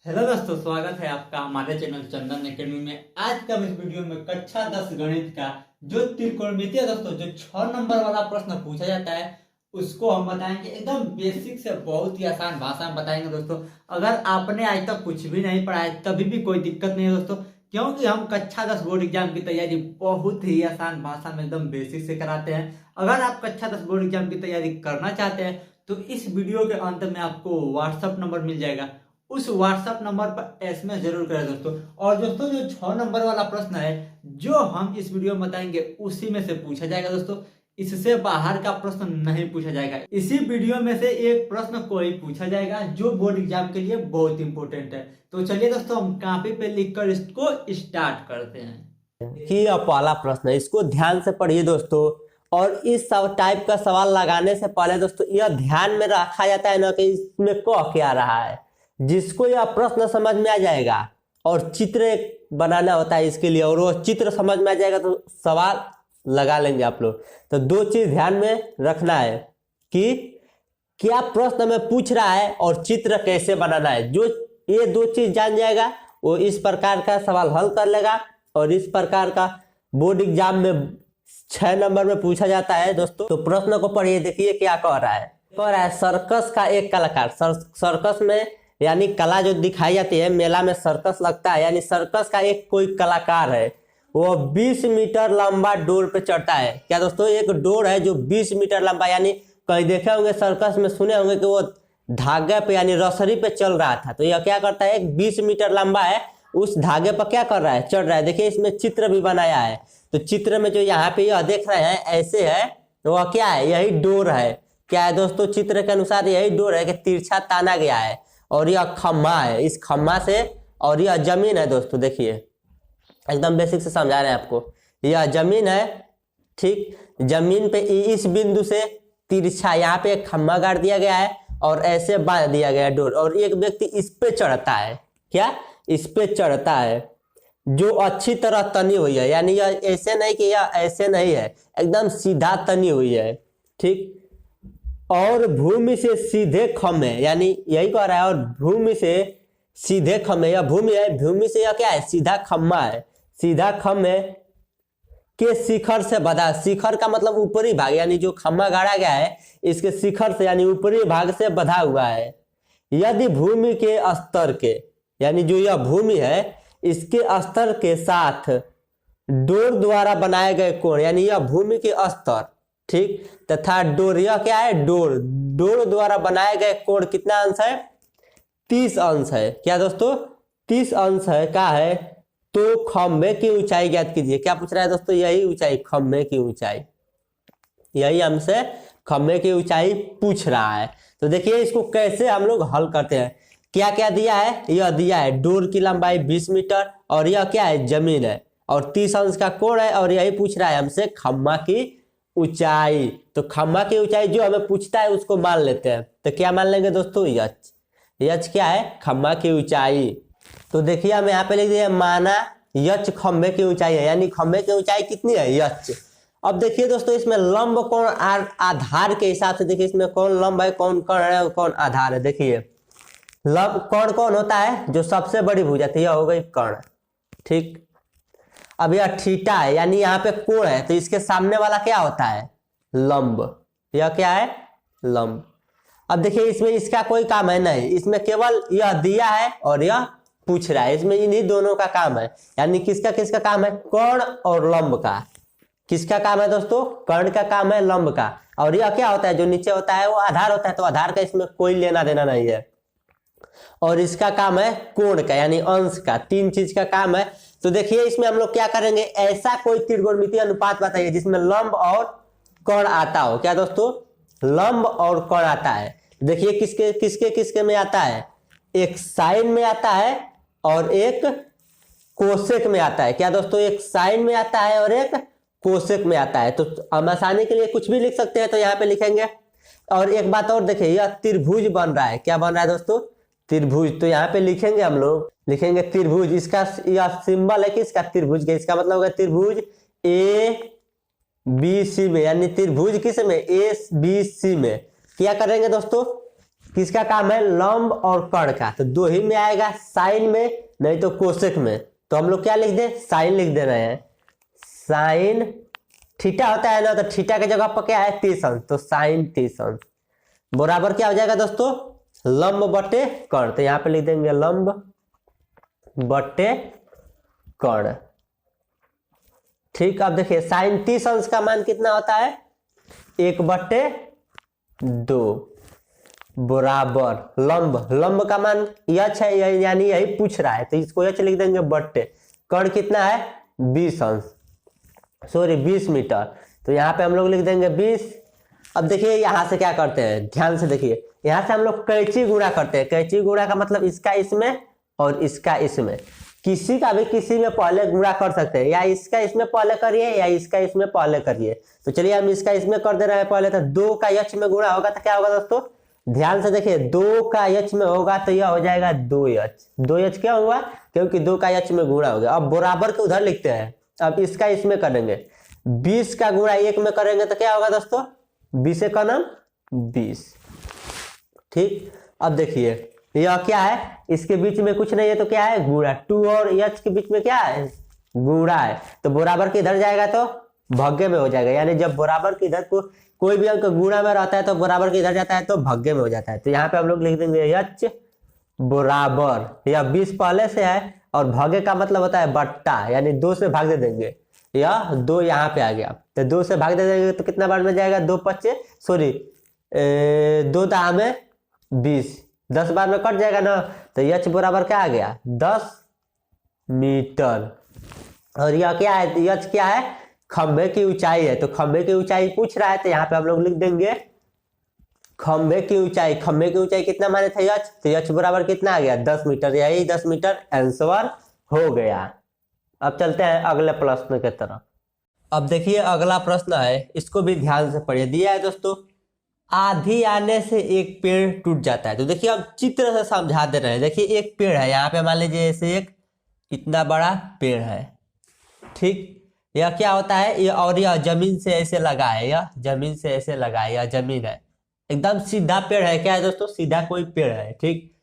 Hello दोस्तों, स्वागत है आपका हमारे चैनल चंदन एकेडमी में। आज का इस वीडियो में कक्षा 10 गणित का जो त्रिकोणमितीय दोस्तों जो 6 नंबर वाला प्रश्न पूछा जाता है उसको हम बताएंगे। एकदम बेसिक से बहुत ही आसान भाषा में बताएंगे दोस्तों। अगर आपने आज तक कुछ भी नहीं पढ़ा है तभी भी कोई दिक्कत नहीं है दोस्तों, क्योंकि हम कक्षा 10 बोर्ड एग्जाम की तैयारी बहुत ही आसान भाषा में एकदम बेसिक से कराते हैं। अगर आप कक्षा 10 बोर्ड एग्जाम की तैयारी करना चाहते हैं तो इस वीडियो के अंत में आपको व्हाट्सएप नंबर मिल जाएगा, उस व्हाट्सएप नंबर पर एसएमएस जरूर करें दोस्तों। और दोस्तों जो 6 नंबर वाला प्रश्न है जो हम इस वीडियो में बताएंगे उसी में से पूछा जाएगा दोस्तों, इससे बाहर का प्रश्न नहीं पूछा जाएगा। इसी वीडियो में से एक प्रश्न कोई पूछा जाएगा जो बोर्ड एग्जाम के लिए बहुत इंपॉर्टेंट है। तो चलिए दोस्तों हम कॉपी पे लिखकर इसको स्टार्ट करते हैं कि यह पहला प्रश्न है, इसको ध्यान से पढ़िए दोस्तों। और इस सब टाइप का सवाल लगाने से पहले दोस्तों यह ध्यान में रखा जाता है ना कि इसमें कह क्या रहा है। जिसको यह प्रश्न समझ में आ जाएगा और चित्र बनाना होता है इसके लिए, और वो चित्र समझ में आ जाएगा तो सवाल लगा लेंगे आप लोग। तो दो चीज ध्यान में रखना है कि क्या प्रश्न में पूछ रहा है और चित्र कैसे बनाना है। जो ये दो चीज जान जाएगा वो इस प्रकार का सवाल हल कर लेगा। और इस प्रकार का बोर्ड एग्जाम में 6 नंबर में पूछा जाता है दोस्तों। तो प्रश्न को पढ़िए, देखिए क्या कह रहा है। कह रहा है सर्कस का एक कलाकार, सर्कस में यानी कला जो दिखाई जाती है, मेला में सर्कस लगता है, यानी सर्कस का एक कोई कलाकार है, वो 20 मीटर लंबा डोर पे चढ़ता है। क्या दोस्तों, एक डोर है जो 20 मीटर लंबा, यानी कहीं देखे होंगे सर्कस में, सुने होंगे कि वो धागे पे यानी रसरी पे चल रहा था। तो यह क्या करता है, 20 मीटर लंबा है, उस धागे पर क्या कर रहा है, चढ़ रहा है। देखिए इसमें चित्र भी बनाया है। तो चित्र में जो यहाँ पे यह देख रहे हैं ऐसे है, तो वह क्या है, यही डोर है। क्या है दोस्तों, चित्र के अनुसार यही डोर है कि तिरछा ताना गया है। और यह खम्मा है, इस खम्मा से, और यह जमीन है दोस्तों। देखिए एकदम बेसिक से समझा रहे हैं आपको। यह जमीन है, ठीक। जमीन पे इस बिंदु से तिरछा यहाँ पे एक खम्मा गाड़ दिया गया है और ऐसे बांध दिया गया है डोर। और एक व्यक्ति इस पे चढ़ता है, क्या, इस पे चढ़ता है, जो अच्छी तरह तनी हुई है। यानी यह ऐसे नहीं कि यह ऐसे नहीं है, एकदम सीधा तनी हुई है, ठीक। और भूमि से सीधे खम्भे, यानी यही कह रहा है, और भूमि से सीधे खम्भे, यह भूमि है, भूमि से यह क्या है, सीधा खम्भा है, सीधा खम्भे के शिखर से बधा। शिखर का मतलब ऊपरी भाग, यानी जो खम्भा गाड़ा गया है इसके शिखर से यानी ऊपरी भाग से बधा हुआ है। यदि भूमि के स्तर के, यानी जो यह भूमि है इसके स्तर के साथ डोर द्वारा बनाए गए कोण, यानी यह भूमि के स्तर, ठीक, तथा डोर, यह क्या है, डोर द्वारा बनाए गए कोण कितना अंश है, 30 अंश है। क्या दोस्तों, 30 अंश है। क्या है, तो खंभे की ऊंचाई ज्ञात कीजिए। क्या पूछ रहा है दोस्तों, यही ऊंचाई, खंभे की ऊंचाई, यही हमसे खंभे की ऊंचाई पूछ रहा है। तो देखिए इसको कैसे हम लोग हल करते हैं। क्या क्या दिया है, यह दिया है डोर की लंबाई 20 मीटर, और यह क्या है, जमीन है, और 30 अंश का कोण है, और यही पूछ रहा है हमसे खम्मा की ऊंचाई। तो खम्मा की ऊंचाई जो हमें पूछता है उसको मान लेते हैं। तो क्या मान लेंगे दोस्तों, यच। यच क्या है, खम्मा की ऊंचाई। तो देखिए हम यहाँ पे लिख दिए, माना यच खम्भे की ऊंचाई है, यानी खम्भे की ऊंचाई कितनी है, यच। अब देखिए दोस्तों इसमें लंब कोण आधार के हिसाब से, देखिए इसमें कौन लंब है, कौन कोण है और कौन आधार है। देखिए लंब कौन कौन होता है, जो सबसे बड़ी भुजा थी, यह हो गई कर्ण, ठीक। अब यह थीटा है, यानी यहाँ पे कोण है, तो इसके सामने वाला क्या होता है, लंब। यह क्या है, लंब। अब देखिए इसमें इसका कोई काम है नहीं, इसमें केवल यह दिया है और यह पूछ रहा है, इसमें इन्हीं दोनों का काम है। यानी किसका किसका काम है, कर्ण और लंब का। किसका काम है दोस्तों, कर्ण का काम है, लंब का। और यह क्या होता है, जो नीचे होता है वो आधार होता है, तो आधार का इसमें कोई लेना देना नहीं है। और इसका काम है कोण का, यानी अंश का। 3 चीज का काम है। तो देखिए इसमें हम लोग क्या करेंगे, ऐसा कोई त्रिकोणमितीय अनुपात बताइए जिसमें लंब और कोण आता हो। क्या दोस्तों, लंब और कोण आता है। देखिए किसके किसके किसके में आता है, एक साइन में आता है और एक कोसेक में आता है। क्या दोस्तों, एक साइन में आता है और एक कोसेक में आता है। तो हम आसानी के लिए कुछ भी लिख सकते हैं, तो यहाँ पे लिखेंगे। और एक बात और देखिए, यह त्रिभुज बन रहा है। क्या बन रहा है दोस्तों, त्रिभुज। तो यहाँ पे लिखेंगे, हम लोग लिखेंगे त्रिभुज। इसका यह सिंबल है कि इसका त्रिभुज का, इसका मतलब होगा त्रिभुज ए बी सी में, यानी त्रिभुज किस में, ए बी सी में। क्या करेंगे दोस्तों, किसका काम है, लंब और कर्ण का। तो दो ही में आएगा, साइन में नहीं तो कोसेक में। तो हम लोग क्या लिख दें, साइन लिख दे रहे हैं। साइन थीटा होता है ना, तो थीटा की जगह पर क्या है, 30 अंश, तो साइन 30 अंश बराबर क्या हो जाएगा दोस्तों, लंब बटे कर्ण। तो यहाँ पे लिख देंगे लंब बटे कर्ण। ठीक, अब देखिए साइन 30 अंश का मान कितना होता है, 1/2 बराबर लंब का मान यच है, यानी यही पूछ रहा है, तो इसको यच लिख देंगे बट्टे। कर्ण कितना है, 20 अंश, सॉरी 20 मीटर। तो यहाँ पे हम लोग लिख देंगे 20। अब देखिए यहाँ से क्या करते हैं, ध्यान से देखिए, यहाँ से हम लोग कैंची गुणा करते हैं। कैंची गुणा का मतलब इसका इसमें और इसका इसमें, किसी का भी किसी में पहले गुणा कर सकते हैं, या इसका इसमें पहले करिए या इसका इसमें पहले करिए। तो चलिए हम इसका इसमें कर दे रहे हैं पहले। तो 2 का यच में गुणा होगा तो क्या होगा दोस्तों, ध्यान से देखिए, 2 का यच में होगा तो यह हो जाएगा 2h। 2h क्या हुआ, क्योंकि 2 का यच में गुणा हो गया। अब बराबर के उधर लिखते हैं, अब इसका इसमें करेंगे, 20 का गुणा 1 में करेंगे तो क्या होगा दोस्तों, 20 का नाम 20। ठीक, अब देखिए यह क्या है, इसके बीच में कुछ नहीं है तो क्या है, गुणा। 2 और h के बीच में क्या है, गुणा है। तो बराबर के इधर जाएगा तो भाग्य में हो जाएगा, यानी जब बराबर के इधर को कोई भी अंक गुणा में रहता है तो बराबर के इधर जाता है तो भाग्य में हो जाता है। तो यहाँ पे हम लोग लिख देंगे h बराबर, यह 20 पहले से है और भाग्य का मतलब होता है बट्टा, यानी 2 से भाग दे देंगे, यह 2 यहाँ पे आ गया। तो 2 से भाग दे देंगे तो कितना बार में जाएगा, 2 25, सॉरी 2 दाह में 20, 10 बार में कट जाएगा ना। तो h बराबर क्या आ गया, 10 मीटर। और यह क्या है, h क्या है, खंभे की ऊंचाई है। तो खंभे की ऊंचाई पूछ रहा है, तो यहाँ पे हम लोग लिख देंगे खंभे की ऊंचाई। खंभे की ऊंचाई कितना माने थे, h, तो h बराबर कितना आ गया, 10 मीटर। यही 10 मीटर आंसर हो गया। अब चलते हैं अगले प्रश्न की तरफ। अब देखिए अगला प्रश्न है, इसको भी ध्यान से पढ़िए। दिया है दोस्तों, आंधी आने से एक पेड़ टूट जाता है। तो देखिए हम चित्र से समझा दे रहे हैं। देखिए एक पेड़ है, यहाँ पे मान लीजिए ऐसे एक इतना बड़ा पेड़ है, ठीक। यह क्या होता है, ये और यह जमीन से ऐसे लगा है, यह जमीन से ऐसे लगा है, यह जमीन है, एकदम सीधा पेड़ है। क्या है दोस्तों, सीधा कोई पेड़ है, ठीक।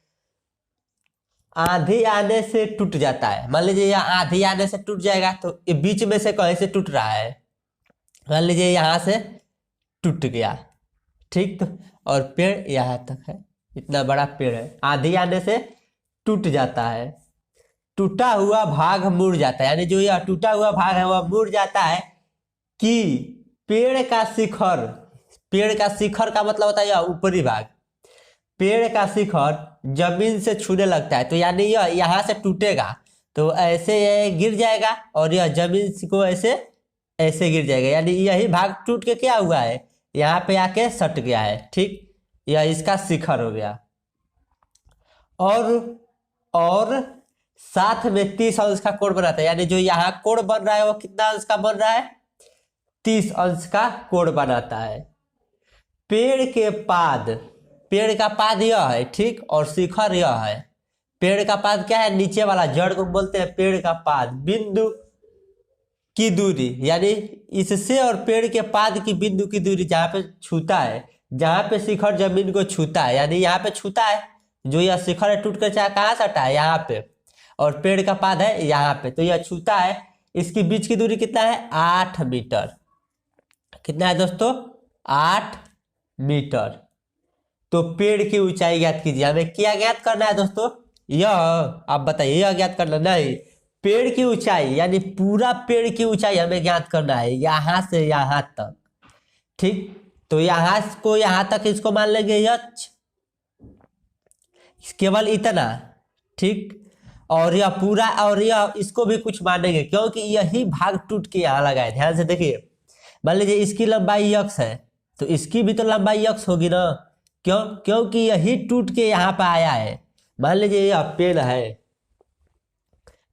आंधी आने से टूट जाता है, मान लीजिए यह आंधी आने से टूट जाएगा, तो ये बीच में से कहीं से टूट रहा है, मान लीजिए यहाँ से टूट गया, ठीक। तो और पेड़ यहाँ तक है, इतना बड़ा पेड़ है, आंधी आने से टूट जाता है। टूटा हुआ भाग मुड़ जाता है, यानी जो यह टूटा हुआ भाग है वह मुड़ जाता है कि पेड़ का शिखर, पेड़ का शिखर का मतलब होता है यह ऊपरी भाग, पेड़ का शिखर जमीन से छूने लगता है। तो यानी यह यहाँ से टूटेगा तो ऐसे यह गिर जाएगा और यह जमीन को ऐसे ऐसे गिर जाएगा, यानी यही भाग टूट के क्या हुआ है, यहाँ पे आके सट गया है, ठीक। यह इसका शिखर हो गया। और साथ में 30 अंश का कोण बनाता है, यानी जो यहाँ कोण बन रहा है वो कितना अंश का बन रहा है, 30 अंश का कोण बनाता है। पेड़ के पाद, पेड़ का पाद यह है, ठीक, और शिखर यह है। पेड़ का पाद क्या है, नीचे वाला जड़ को बोलते हैं पेड़ का पाद। बिंदु की दूरी, यानी इससे और पेड़ के पाद की बिंदु की दूरी जहाँ पे छूता है, जहाँ पे शिखर जमीन को छूता है, यानी यहाँ पे छूता है, जो यह शिखर है टूट कर चाहे कहाँ सटा है, यहाँ पे, और पेड़ का पाद है यहाँ पे, तो यह छूता है। इसकी बीच की दूरी कितना है, 8 मीटर। कितना है दोस्तों, 8 मीटर। तो पेड़ की ऊंचाई ज्ञात कीजिए। हमें क्या ज्ञात करना है दोस्तों, यह आप बताइए, यह ज्ञात करना नहीं, पेड़ की ऊंचाई, यानी पूरा पेड़ की ऊंचाई हमें ज्ञात करना है, यहाँ से यहाँ तक, ठीक। तो यहाँ को यहाँ तक इसको मान लेंगे h, केवल इतना, ठीक। और यह पूरा, और यह इसको भी कुछ मानेंगे क्योंकि यही भाग टूट के यहाँ लगा है। ध्यान से देखिए, मान लीजिए इसकी लंबाई x है तो इसकी भी तो लंबाई x होगी ना, क्यों, क्योंकि यही टूट के यहाँ पे आया है। मान लीजिए यह पेड़ है,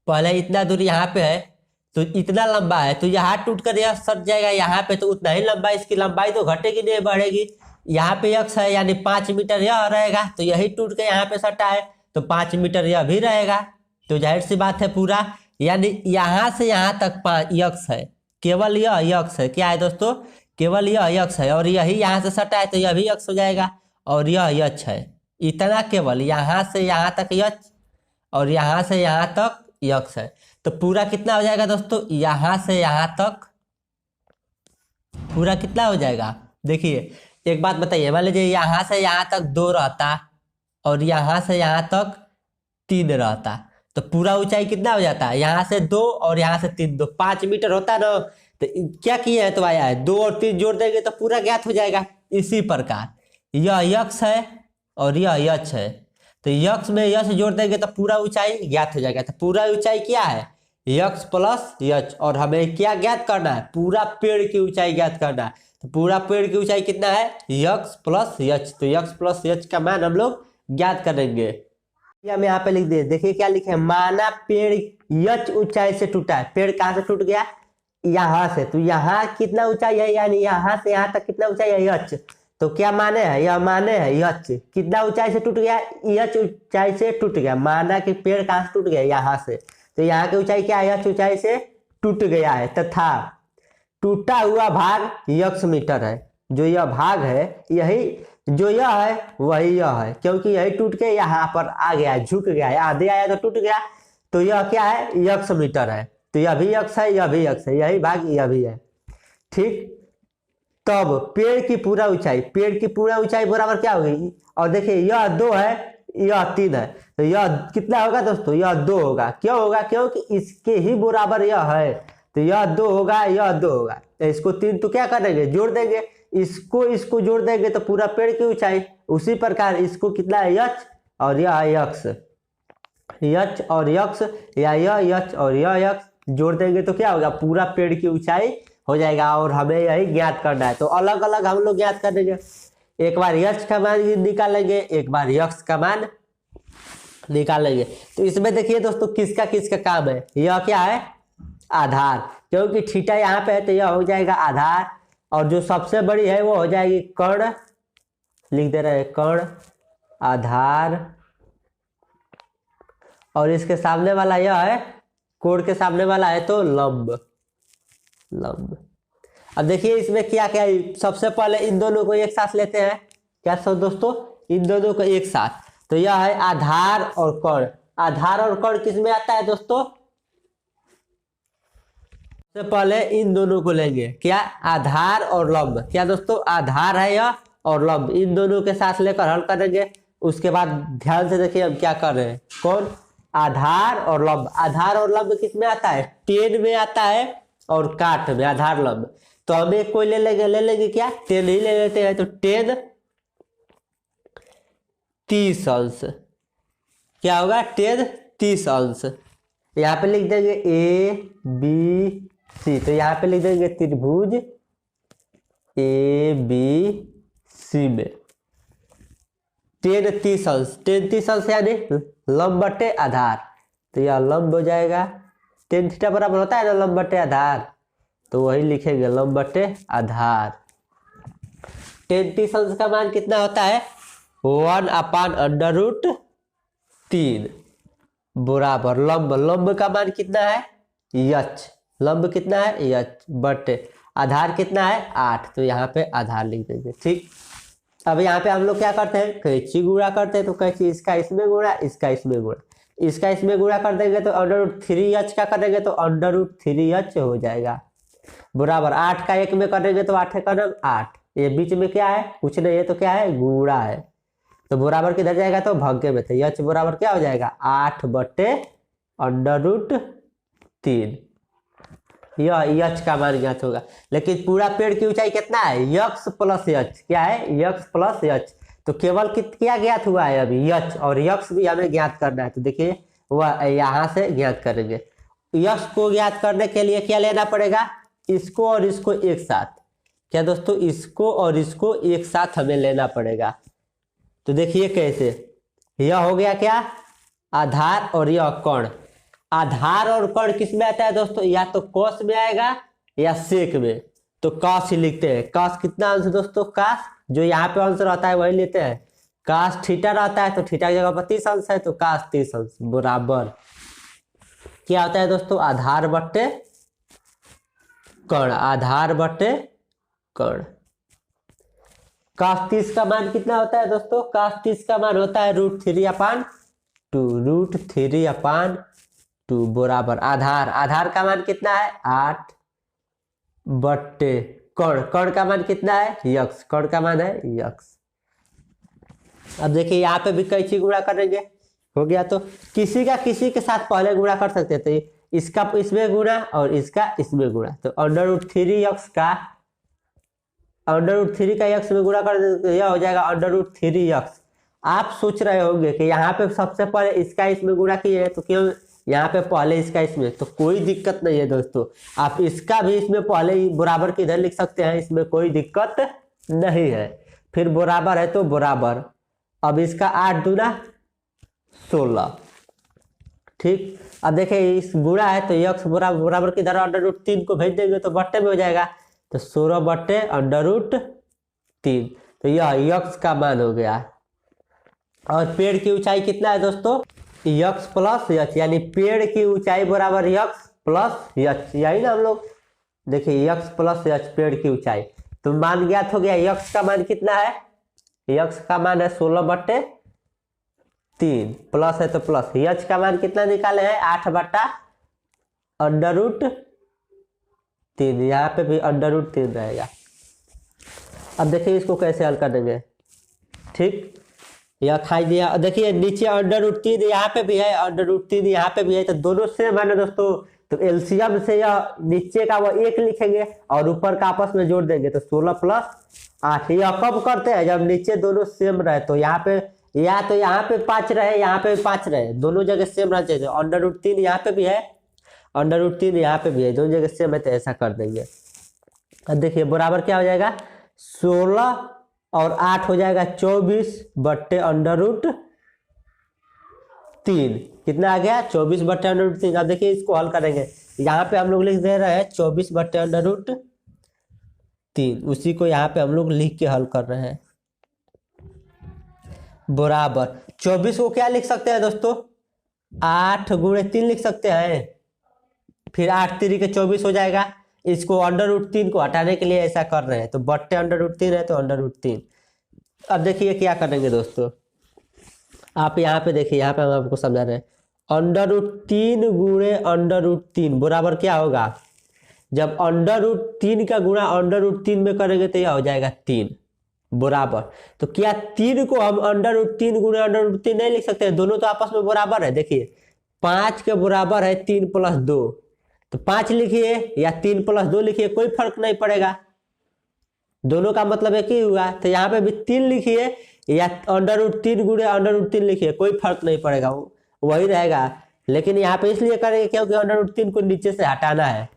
पहले इतना दूर यहाँ पे है तो इतना लंबा है, तो यहाँ टूट कर यह सट जाएगा यहाँ पे, तो उतना ही लंबा, इसकी लंबाई तो घटेगी नहीं बढ़ेगी। यहाँ पे x है यानी 5 मीटर यह रहेगा, तो यही टूट के यहाँ पे सटा है तो 5 मीटर यह भी रहेगा। तो जाहिर सी बात है पूरा, यानी यहाँ से यहाँ तक x है, केवल यह x है। क्या है दोस्तों, केवल यह x है, और यही यहाँ से सटा है तो यह भी x हो जाएगा, और यह h है, इतना केवल यहाँ से यहाँ तक यक्स और यहाँ से यहाँ तक यक्स है। तो पूरा कितना हो जाएगा दोस्तों, यहाँ से यहाँ तक पूरा कितना हो जाएगा। देखिए एक बात बताइए, मान लीजिए यहाँ से यहाँ तक 2 रहता और यहाँ से यहाँ तक 3 रहता, तो पूरा ऊंचाई कितना हो जाता है, यहाँ से 2 और यहाँ से 3, 2 5 मीटर होता है ना। तो क्या किया है, तो आया है 2 और 3 जोड़ देंगे तो पूरा ज्ञात हो जाएगा। इसी प्रकार यह यक्स है और यह यच है, तो यक्स में यच जोड़ देंगे तो पूरा ऊंचाई ज्ञात हो जाएगा। तो पूरा ऊंचाई क्या है, यक्स प्लस यच, और हमें क्या ज्ञात करना है, पूरा पेड़ की ऊंचाई ज्ञात करना है। तो पूरा पेड़ की ऊंचाई कितना है, यक्स प्लस यच, तो यक्स प्लस यच का मान हम लोग ज्ञात करेंगे। हम यहाँ पे लिख दिए, देखिए क्या लिखे, माना पेड़ यच ऊंचाई से टूटा है। पेड़ कहाँ से टूट गया, यहाँ से, तो यहाँ कितना ऊंचाई है, यानी यहाँ से यहाँ तक कितना ऊंचाई है, यच। तो क्या माने है, यह माने है यच, कितना ऊंचाई से टूट गया, यच ऊंचाई से टूट गया। माना कि पेड़ कहाँ से टूट गया, यहाँ से, तो यहाँ की ऊंचाई क्या है, यच ऊंचाई से टूट गया है, तथा टूटा हुआ भाग यक्स मीटर है। जो यह भाग है, यही जो यह है वही यह है, क्योंकि यही टूट के यहाँ पर आ गया है, झुक गया है, आधे आया तो टूट गया, तो यह क्या है, यक्स मीटर है। तो यह भी यक्स है, यह भी यक्स है, यही भाग यह भी है। ठीक, तब पेड़ की पूरा ऊंचाई, पेड़ की पूरा ऊंचाई बराबर क्या होगी, और देखिए यह 2 है, यह 3 है, तो यह कितना होगा दोस्तों, यह 2 होगा। क्यों होगा, क्योंकि इसके ही बराबर यह है, तो यह 2 होगा, यह 2 होगा। तो इसको 3 तो क्या करेंगे, जोड़ देंगे, इसको जोड़ देंगे तो पूरा पेड़ की ऊंचाई। उसी प्रकार इसको कितना है, यच और यह यक्स, यच और यक्स, या यह यच और यह यक्स जोड़ देंगे तो क्या होगा, पूरा पेड़ की ऊंचाई हो जाएगा। और हमें यही ज्ञात करना है, तो अलग अलग हम लोग ज्ञात कर देंगे। एक बार यक्स का मान निकालेंगे, एक बार यक्स का मान निकालेंगे। तो इसमें देखिए दोस्तों किसका किसका काम है, यह क्या है, आधार, क्योंकि थीटा यहाँ पे है तो यह हो जाएगा आधार, और जो सबसे बड़ी है वो हो जाएगी कर्ण, लिख दे रहे हैं कर्ण आधार, और इसके सामने वाला यह है, कोण के सामने वाला है तो लंब, लंब। अब देखिए इसमें क्या क्या है, सबसे पहले इन दोनों को एक साथ लेते हैं, क्या सब दोस्तों, इन दोनों को एक साथ, तो यह है आधार और कर्ण। आधार और कर्ण किस में आता है दोस्तों, सबसे पहले इन दोनों को लेंगे, क्या, आधार और लंब। क्या दोस्तों, आधार है यह और लंब, इन दोनों के साथ लेकर हल करेंगे। उसके बाद ध्यान से देखिए हम क्या कर रहे हैं, कौन, आधार और लंब। आधार और लंब किस में आता है, टेन में आता है और काट में, आधार लंब। तो हम एक कोई ले लेंगे क्या, टेन ही ले लेते हैं, तो टेन 30 अंश, क्या होगा, टेन 30 अंश। यहाँ पे लिख देंगे ए बी सी, तो यहाँ पे लिख देंगे त्रिभुज ए बी सी में टेन 30 अंश, टेन 30 अंश यानी लंब बटे आधार, तो यह लंब हो जाएगा, टेन थीटा बराबर होता है ना लंब बटे आधार, तो वही लिखेंगे लंब बटे आधार। टेन 30 अंश का मान कितना होता है, 1/√3 बराबर लंब, लंब का मान कितना है, यच, लंब कितना है, यच बटे आधार कितना है, 8, तो यहाँ पे आधार लिख देंगे। ठीक, अब यहाँ पे हम लोग क्या करते हैं, कैंची गुणा करते हैं, तो कैंची इसका इसमें गुणा, इसका इसमें गुणा, इसका इसमें गुणा कर देंगे तो √3h का करेंगे तो √3h हो जाएगा, बराबर 8 का 1 में करेंगे तो 8 का 8, ये बीच में क्या है, कुछ नहीं है, तो क्या है, गुणा है, तो बराबर किधर जाएगा, तो भाग्य में, तो यच बराबर क्या हो जाएगा, 8/√3। यह यच का मान ज्ञात होगा। लेकिन पूरा पेड़ की ऊंचाई कितना है, यक्स प्लस यच, क्या है, यक्स प्लस यच, तो केवल क्या ज्ञात हुआ है अभी, यच, और यक्स भी हमें ज्ञात करना है। तो देखिए वह यहाँ से ज्ञात करेंगे। यक्स को ज्ञात करने के लिए क्या लेना पड़ेगा, इसको और इसको एक साथ, क्या दोस्तों, इसको और इसको एक साथ हमें लेना पड़ेगा। तो देखिए कैसे, यह हो गया क्या, आधार और यह कर्ण। आधार और कर्ण किस में आता है दोस्तों, या तो कॉस में आएगा या सेक में, तो कॉस ही लिखते हैं। कॉस कितना अंश दोस्तों, कॉस जो यहाँ पे अंश रहता है वही लेते हैं। कॉस थीटा रहता है तो थीटा की जगह पर 30 अंश है, तो कॉस 30 अंश बराबर क्या होता है दोस्तों, आधार बट्टे कर्ण, आधार बट्टे कर्ण। cos 30 का मान कितना होता है दोस्तों? cos 30 का मान होता है √3/2। √3/2 बराबर आधार का मान कितना है? 8 बट्टे कर्ण का मान कितना है? यक्स, कर्ण का मान है यक्स। अब देखिए यहाँ पे भी कैंची गुणा करेंगे, हो गया। तो किसी का किसी के साथ पहले गुणा कर सकते हैं, तो इसका इसमें गुणा और इसका इसमें गुणा, तो √3 का √3 का यक्स में गुणा कर दें तो यह हो जाएगा √3 आप सोच रहे होंगे कि यहाँ पे सबसे पहले इसका इसमें गुणा किए हैं तो क्यों यहाँ पे पहले इसका इसमें, तो कोई दिक्कत नहीं है दोस्तों। आप इसका भी इसमें पहले ही बराबर के इधर लिख सकते हैं, इसमें कोई दिक्कत नहीं है। फिर बराबर है तो बराबर, अब इसका 8 दूना 16, ठीक। अब देखिए इस गुणा है तो यक्स बराबर के इधर √3 को भेज देंगे तो बट्टे में हो जाएगा, तो 16 बट्टे √3, तो यह यक्स का मान हो गया। और पेड़ की ऊंचाई कितना है दोस्तों? यक्स प्लस यच, यानी पेड़ की ऊंचाई बराबर यक्स प्लस यच, यही ना हम लोग देखिए यक्स प्लस यच पेड़ की ऊंचाई। तो मान ज्ञात हो गया। यक्स का मान कितना है? यक्स का मान है 16 बट्टे 3, प्लस है तो प्लस। यच का मान कितना निकाले हैं? 8 बट्टा √3, यहाँ पे भी √3 रहेगा। अब देखिए इसको कैसे हल कर देंगे, ठीक। यह खाई दिया, देखिए नीचे √3 यहाँ पे भी है, √3 यहाँ पे भी है, तो दोनों सेम है ना दोस्तों। तो एलसीएम से यह नीचे का वो 1 लिखेंगे और ऊपर का आपस में जोड़ देंगे, तो 16 + 8। यह कब करते हैं? जब नीचे दोनों सेम रहे, तो यहाँ पे या तो यहाँ पे 5 रहे, यहाँ पे 5 रहे, दोनों जगह सेम रहना चाहिए। √3 यहाँ पे भी है, √3 यहाँ पे भी है, दोनों जगह सेम है, तो ऐसा कर देंगे। अब देखिए बराबर क्या हो जाएगा? 16 और 8 हो जाएगा 24 बट्टे √3, कितना आ गया? 24 बट्टे √3। अब देखिए इसको हल करेंगे, यहाँ पे हम लोग लिख दे रहे हैं 24 बट्टे √3, उसी को यहाँ पे हम लोग लिख के हल कर रहे हैं। बराबर 24 को क्या लिख सकते हैं दोस्तों? 8 × 3 लिख सकते हैं, फिर 8 × 3 = 24 हो जाएगा। इसको √3 को हटाने के लिए ऐसा कर रहे हैं, तो बट्टे √3 है तो √3। अब देखिए क्या करेंगे दोस्तों, आप यहाँ पे देखिए, यहाँ पे हम आपको समझा रहे हैं। √3 × √3 बराबर क्या होगा? जब √3 का गुणा √3 में करेंगे तो यह हो जाएगा 3 बराबर। तो क्या 3 को हम √3 × √3 नहीं लिख सकते हैं? दोनों तो आपस में बराबर है। देखिए 5 के बराबर है 3 + 2, तो 5 लिखिए या 3 + 2 लिखिए, कोई फर्क नहीं पड़ेगा, दोनों का मतलब एक ही हुआ। तो यहाँ पे भी 3 लिखिए या √3 × √3 लिखिए, कोई फर्क नहीं पड़ेगा, वही रहेगा। लेकिन यहाँ पे इसलिए करेंगे क्योंकि √3 को नीचे से हटाना है,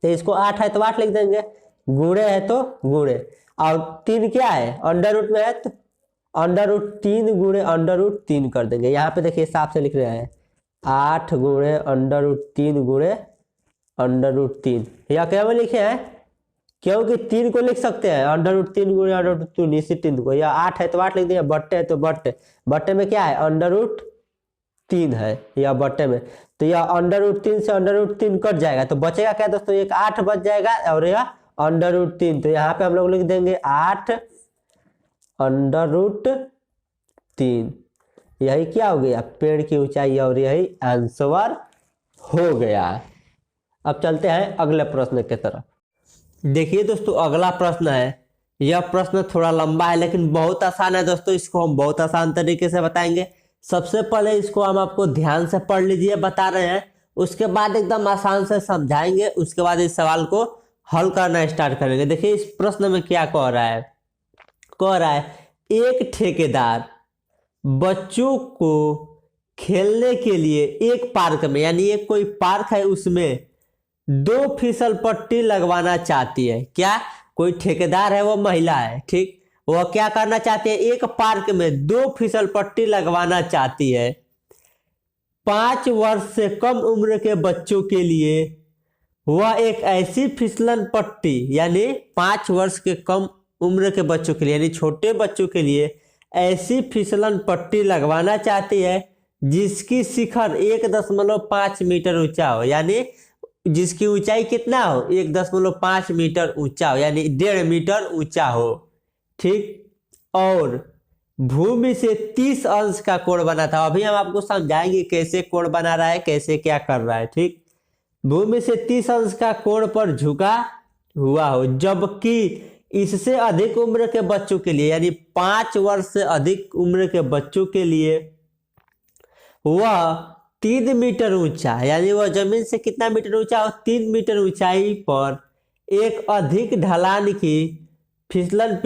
तो इसको 8 है तो 8 लिख देंगे, गुणे है तो गुणे, और 3 क्या है? अंडर में है तो √3 × √3 कर देंगे। यहाँ पे देखिए साफ से लिख रहे हैं 8 × √3 या क्या में लिखे हैं? क्योंकि 3 को लिख सकते हैं √3 × √3, इसी 3 को, या 8 है तो 8 लिख दिया, बट्टे है तो बट्टे में क्या है? √3 है या बट्टे में, तो यह √3 से √3 कट जाएगा, तो बचेगा क्या दोस्तों? एक 8 बच जाएगा और यह √3, तो यहाँ पे हम लोग लिख देंगे 8 √3। यही क्या हो गया? पेड़ की ऊंचाई, और यही आंसर हो गया। अब चलते हैं अगले प्रश्न की तरफ। देखिए दोस्तों अगला प्रश्न है, यह प्रश्न थोड़ा लंबा है लेकिन बहुत आसान है दोस्तों, इसको हम बहुत आसान तरीके से बताएंगे। सबसे पहले इसको हम आपको ध्यान से पढ़ लीजिए, बता रहे हैं, उसके बाद एकदम आसान से समझाएंगे, उसके बाद इस सवाल को हल करना स्टार्ट करेंगे। देखिए इस प्रश्न में क्या कह रहा है, एक ठेकेदार बच्चों को खेलने के लिए एक पार्क में, यानी एक कोई पार्क है उसमें 2 फिसल पट्टी लगवाना चाहती है। क्या? कोई ठेकेदार है, वो महिला है, ठीक, वह क्या करना चाहती है? एक पार्क में 2 फिसल पट्टी लगवाना चाहती है। 5 वर्ष से कम उम्र के बच्चों के लिए वह एक ऐसी फिसलन पट्टी, यानी 5 वर्ष के कम उम्र के बच्चों के लिए, यानी छोटे बच्चों के लिए ऐसी फिसलन पट्टी लगवाना चाहती है जिसकी शिखर 1.5 मीटर ऊंचा हो, यानी जिसकी ऊंचाई कितना हो? 1.5 मीटर ऊंचा हो, यानी 1.5 मीटर ऊंचा हो। ठीक। और भूमि से 30 अंश का कोण बना था। अभी हम आपको समझाएंगे कैसे कोण बना रहा है, कैसे क्या कर रहा है। ठीक, भूमि से 30 अंश का कोण पर झुका हुआ हो, जबकि इससे अधिक उम्र के बच्चों के लिए, यानी 5 वर्ष से अधिक उम्र के बच्चों के लिए वह 3 मीटर ऊंचा, यानी वह जमीन से कितना मीटर ऊंचा हो, 3 मीटर ऊंचाई पर एक अधिक ढलान की फिसलन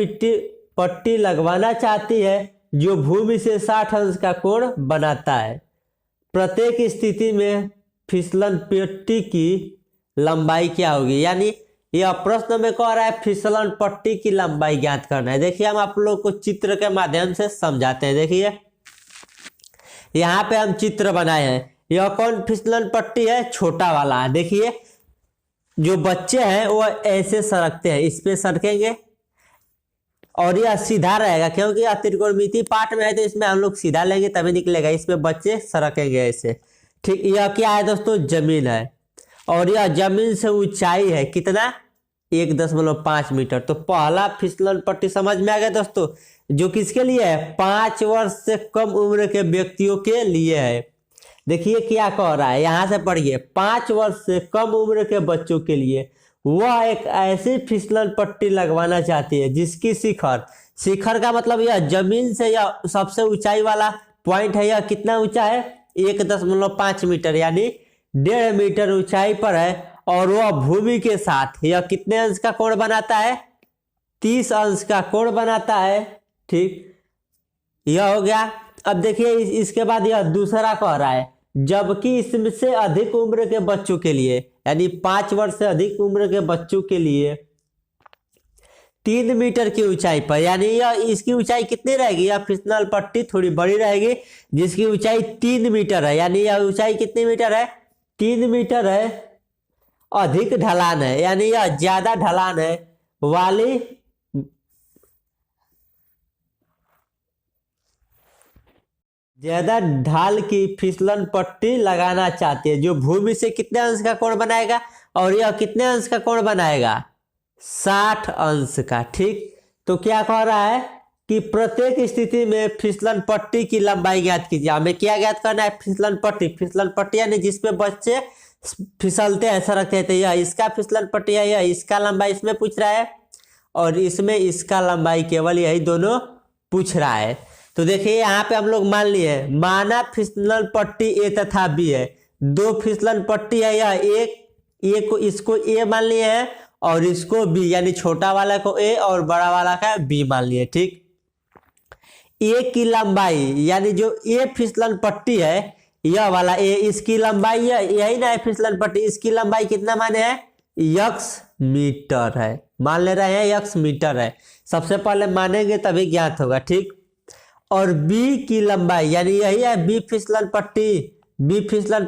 पट्टी लगवाना चाहती है जो भूमि से 60 अंश का कोण बनाता है। प्रत्येक स्थिति में फिसलन पट्टी की लंबाई क्या होगी, यानी यह प्रश्न में कह रहा है फिसलन पट्टी की लंबाई ज्ञात करना है। देखिए हम आप लोग को चित्र के माध्यम से समझाते हैं। देखिए यहाँ पे हम चित्र बनाए हैं। यह कौन फिसलन पट्टी है, छोटा वाला। देखिए जो बच्चे हैं वो ऐसे सरकते हैं, इस पे सरकेंगे और यह सीधा रहेगा, क्योंकि यह त्रिकोणमितीय पाठ में है तो इसमें हम लोग सीधा लेंगे तभी निकलेगा। इसमें बच्चे सरकेंगे ऐसे। ठीक, यह क्या है दोस्तों, जमीन है और यह जमीन से ऊंचाई है कितना, 1.5 मीटर। तो पहला फिसलन पट्टी समझ में आ गया दोस्तों, जो किसके लिए है, 5 वर्ष से कम उम्र के व्यक्तियों के लिए है। देखिए क्या कह रहा है, यहां से पढ़िए, 5 वर्ष से कम उम्र के बच्चों के लिए वह एक ऐसी फिसलन पट्टी लगवाना चाहती है जिसकी शिखर का मतलब यह जमीन से यह सबसे ऊंचाई वाला पॉइंट है, यह कितना ऊंचा है, 1.5 मीटर, यानी 1.5 मीटर ऊंचाई पर है। और वह भूमि के साथ यह कितने अंश का कोण बनाता है, 30 अंश का कोण बनाता है। ठीक, यह हो गया। अब देखिए इसके बाद यह दूसरा कह रहा है, जबकि इसमें से अधिक उम्र के बच्चों के लिए, यानी 5 वर्ष से अधिक उम्र के बच्चों के लिए 3 मीटर की ऊंचाई पर, यानी यह इसकी ऊंचाई कितनी रहेगी, यह फिसलन पट्टी थोड़ी बड़ी रहेगी जिसकी ऊंचाई 3 मीटर है, यानी यह ऊंचाई कितनी मीटर है, 3 मीटर है। अधिक ढलान है, यानी यह ज्यादा ढलान है वाली ज्यादा ढाल की फिसलन पट्टी लगाना चाहती है जो भूमि से कितने अंश का कोण बनाएगा, और यह कितने अंश का कोण बनाएगा, 60 अंश का। ठीक, तो क्या कह रहा है कि प्रत्येक स्थिति में फिसलन पट्टी की लंबाई ज्ञात कीजिए। हमें क्या ज्ञात करना है, फिसलन पट्टी यानी जिसपे बच्चे फिसलते हैं, सरकते हैं। तो यह इसका फिसलन पट्टी है, यह इसका लंबाई इसमें पूछ रहा है और इसमें इसका लंबाई, केवल यही दोनों पूछ रहा है। तो देखिए यहाँ पे हम लोग मान लिए, माना फिसलन पट्टी ए तथा बी है, 2 फिसलन पट्टी है, यह एक को इसको ए मान लिए हैं और इसको बी, यानी छोटा वाला को ए और बड़ा वाला का बी मान लिए। ठीक, ए की लंबाई, यानी जो ए फिसलन पट्टी है, यह वाला ए, इसकी लंबाई यही ना है फिसलन पट्टी, इसकी लंबाई कितना माने है, यक्स मीटर है, मान ले रहे हैं यक्स मीटर है। सबसे पहले मानेंगे तभी ज्ञात होगा। ठीक, और बी की लंबाई, यानी यही है बी फिसलन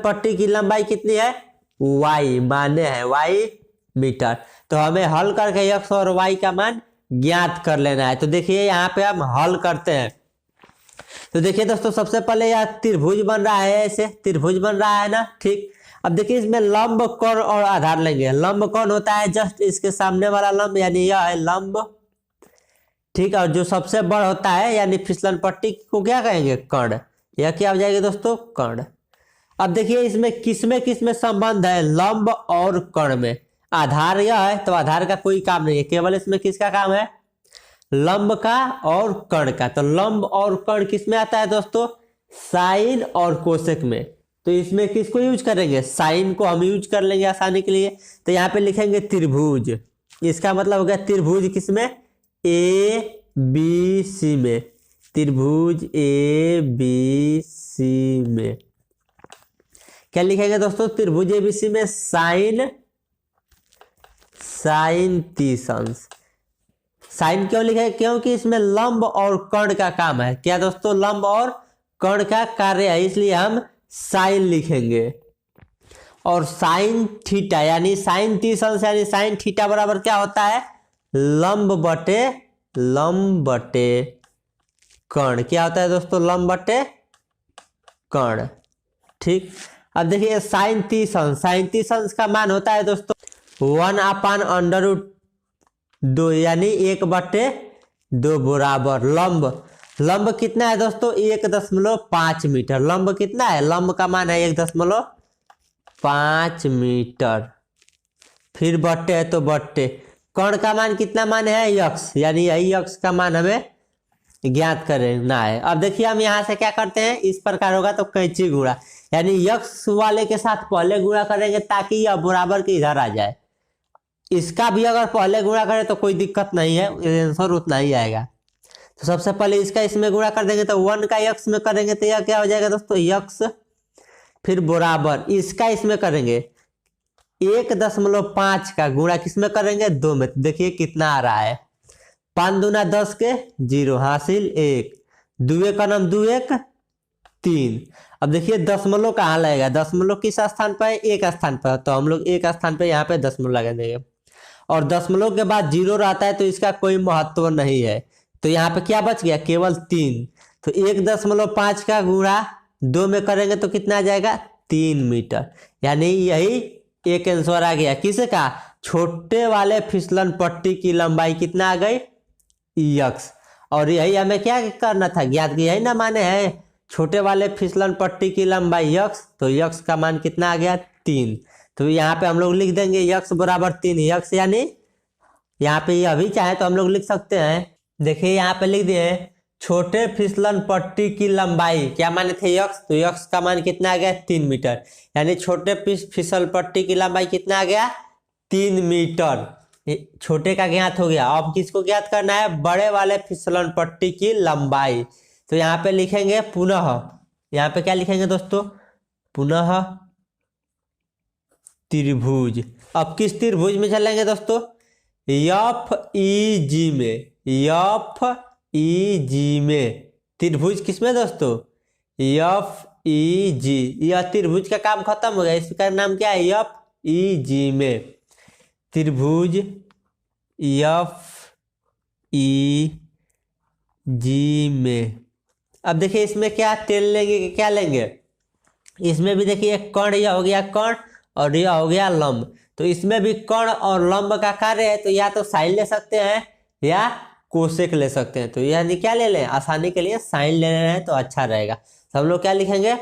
पट्टी की लंबाई कितनी है, वाई माने है, वाई मीटर। तो हमें हल करके यक्स और वाई का मान ज्ञात कर लेना है। तो देखिए यहाँ पे हम हल करते हैं। तो देखिए दोस्तों सबसे पहले यह त्रिभुज बन रहा है, ऐसे त्रिभुज बन रहा है ना। ठीक, अब देखिए इसमें लंब, कोण और आधार लेंगे। लंब कौन होता है, जस्ट इसके सामने वाला लंब, यानी यह है लंब। ठीक, और जो सबसे बड़ा होता है यानी फिसलन पट्टी को क्या कहेंगे, कर्ण। यह क्या हो जाएगा दोस्तों, कर्ण। अब देखिए इसमें किसमें संबंध है, लंब और कर्ण में। आधार यह है तो आधार का कोई काम नहीं है, केवल इसमें किसका काम है, लंब का और कर्ण का। तो लंब और कर्ण किसमें आता है दोस्तों, साइन और कोसेक में। तो इसमें किसको यूज करेंगे, साइन को हम यूज कर लेंगे आसानी के लिए। तो यहाँ पे लिखेंगे त्रिभुज, इसका मतलब हो गया त्रिभुज किसमें, ए बी सी में, त्रिभुज ए बी सी में क्या लिखेंगे दोस्तों, त्रिभुज ए बी सी में साइन 30 अंश। साइन क्यों लिखे, क्योंकि इसमें लंब और कर्ण का काम है। क्या दोस्तों, लंब और कर्ण का कार्य है, इसलिए हम साइन लिखेंगे। और साइन थीटा यानी साइन 30 अंश, यानी साइन थीटा बराबर क्या होता है, लंब बटे कर्ण। क्या होता है दोस्तों, लंब बटे कर्ण। ठीक, अब देखिए साइन 30 अंश का मान होता है दोस्तों 1/√2, यानी 1/2 2 बराबर लंब, लंब कितना है दोस्तों 1.5 मीटर। लंब कितना है, लंब का मान है 1.5 मीटर। फिर बट्टे है तो बट्टे, कर्ण का मान कितना मान है यक्स, यानी यही यक्स का मान हमें ज्ञात करना है। अब देखिए हम यहाँ से क्या करते हैं, इस प्रकार होगा तो कैंची गुणा, यानी यक्स वाले के साथ पहले गुणा करेंगे ताकि यह बराबर के इधर आ जाए। इसका भी अगर पहले गुणा करें तो कोई दिक्कत नहीं है, आंसर उतना ही आएगा। तो सबसे पहले इसका इसमें गुणा कर देंगे तो 1 का यक्स में करेंगे तो यह क्या हो जाएगा दोस्तों यक्स, फिर बराबर इसका इसमें करेंगे 1.5 का गुणा किसमें करेंगे 2 में, तो देखिए कितना आ रहा है 5 दूना 10 के 0 हासिल 1, 2 का नाम 2 1 3। अब देखिए दशमलव कहाँ लगेगा, दशमलव किस स्थान पर है, एक स्थान पर, तो हम लोग एक स्थान पर यहाँ पे दशमलव लगा देंगे। और दशमलव के बाद 0 रहता है तो इसका कोई महत्व नहीं है, तो यहाँ पे क्या बच गया केवल 3। तो 1.5 का गुणा 2 में करेंगे तो कितना आ जाएगा 3 मीटर, यानी यही एक आंसर आ गया किसका, छोटे वाले फिसलन पट्टी की लंबाई कितना आ गई यक्स। और यही हमें क्या करना था ज्ञात, यही ना माने है छोटे वाले फिसलन पट्टी की लंबाई यक्स, तो यक्स का मान कितना आ गया 3। तो यहाँ पे हम लोग लिख देंगे यक्स बराबर 3, यक्स यानी यहाँ पे यह भी चाहे तो हम लोग लिख सकते हैं। देखिए यहाँ पे लिख दिए छोटे फिसलन पट्टी की लंबाई क्या माने थे यक्स, तो यक्स का मान कितना आ गया 3 मीटर, यानी छोटे फिसल पट्टी की लंबाई कितना आ गया 3 मीटर। छोटे का ज्ञात हो गया, अब किसको ज्ञात करना है बड़े वाले फिसलन पट्टी की लंबाई। तो यहाँ पे लिखेंगे पुनः, यहाँ पे क्या लिखेंगे दोस्तों पुनः त्रिभुज। अब किस त्रिभुज में चलेंगे दोस्तों एफ ई जी में, एफ ई जी में त्रिभुज किसमें दोस्तों एफ ई जी, यह त्रिभुज का काम खत्म हो गया, इसका नाम क्या है एफ ई जी में, त्रिभुज एफ ई जी में। अब देखिए इसमें क्या तेल लेंगे कि क्या लेंगे, इसमें भी देखिए एक कर्ण, यह हो गया कर्ण और यह हो गया लंब, तो इसमें भी कर्ण और लंब का कार्य है, तो या तो साइन ले सकते हैं या कोसेक ले सकते हैं। तो यानी क्या ले लें, आसानी के लिए साइन ले रहे हैं तो अच्छा रहेगा। तो हम लोग क्या लिखेंगे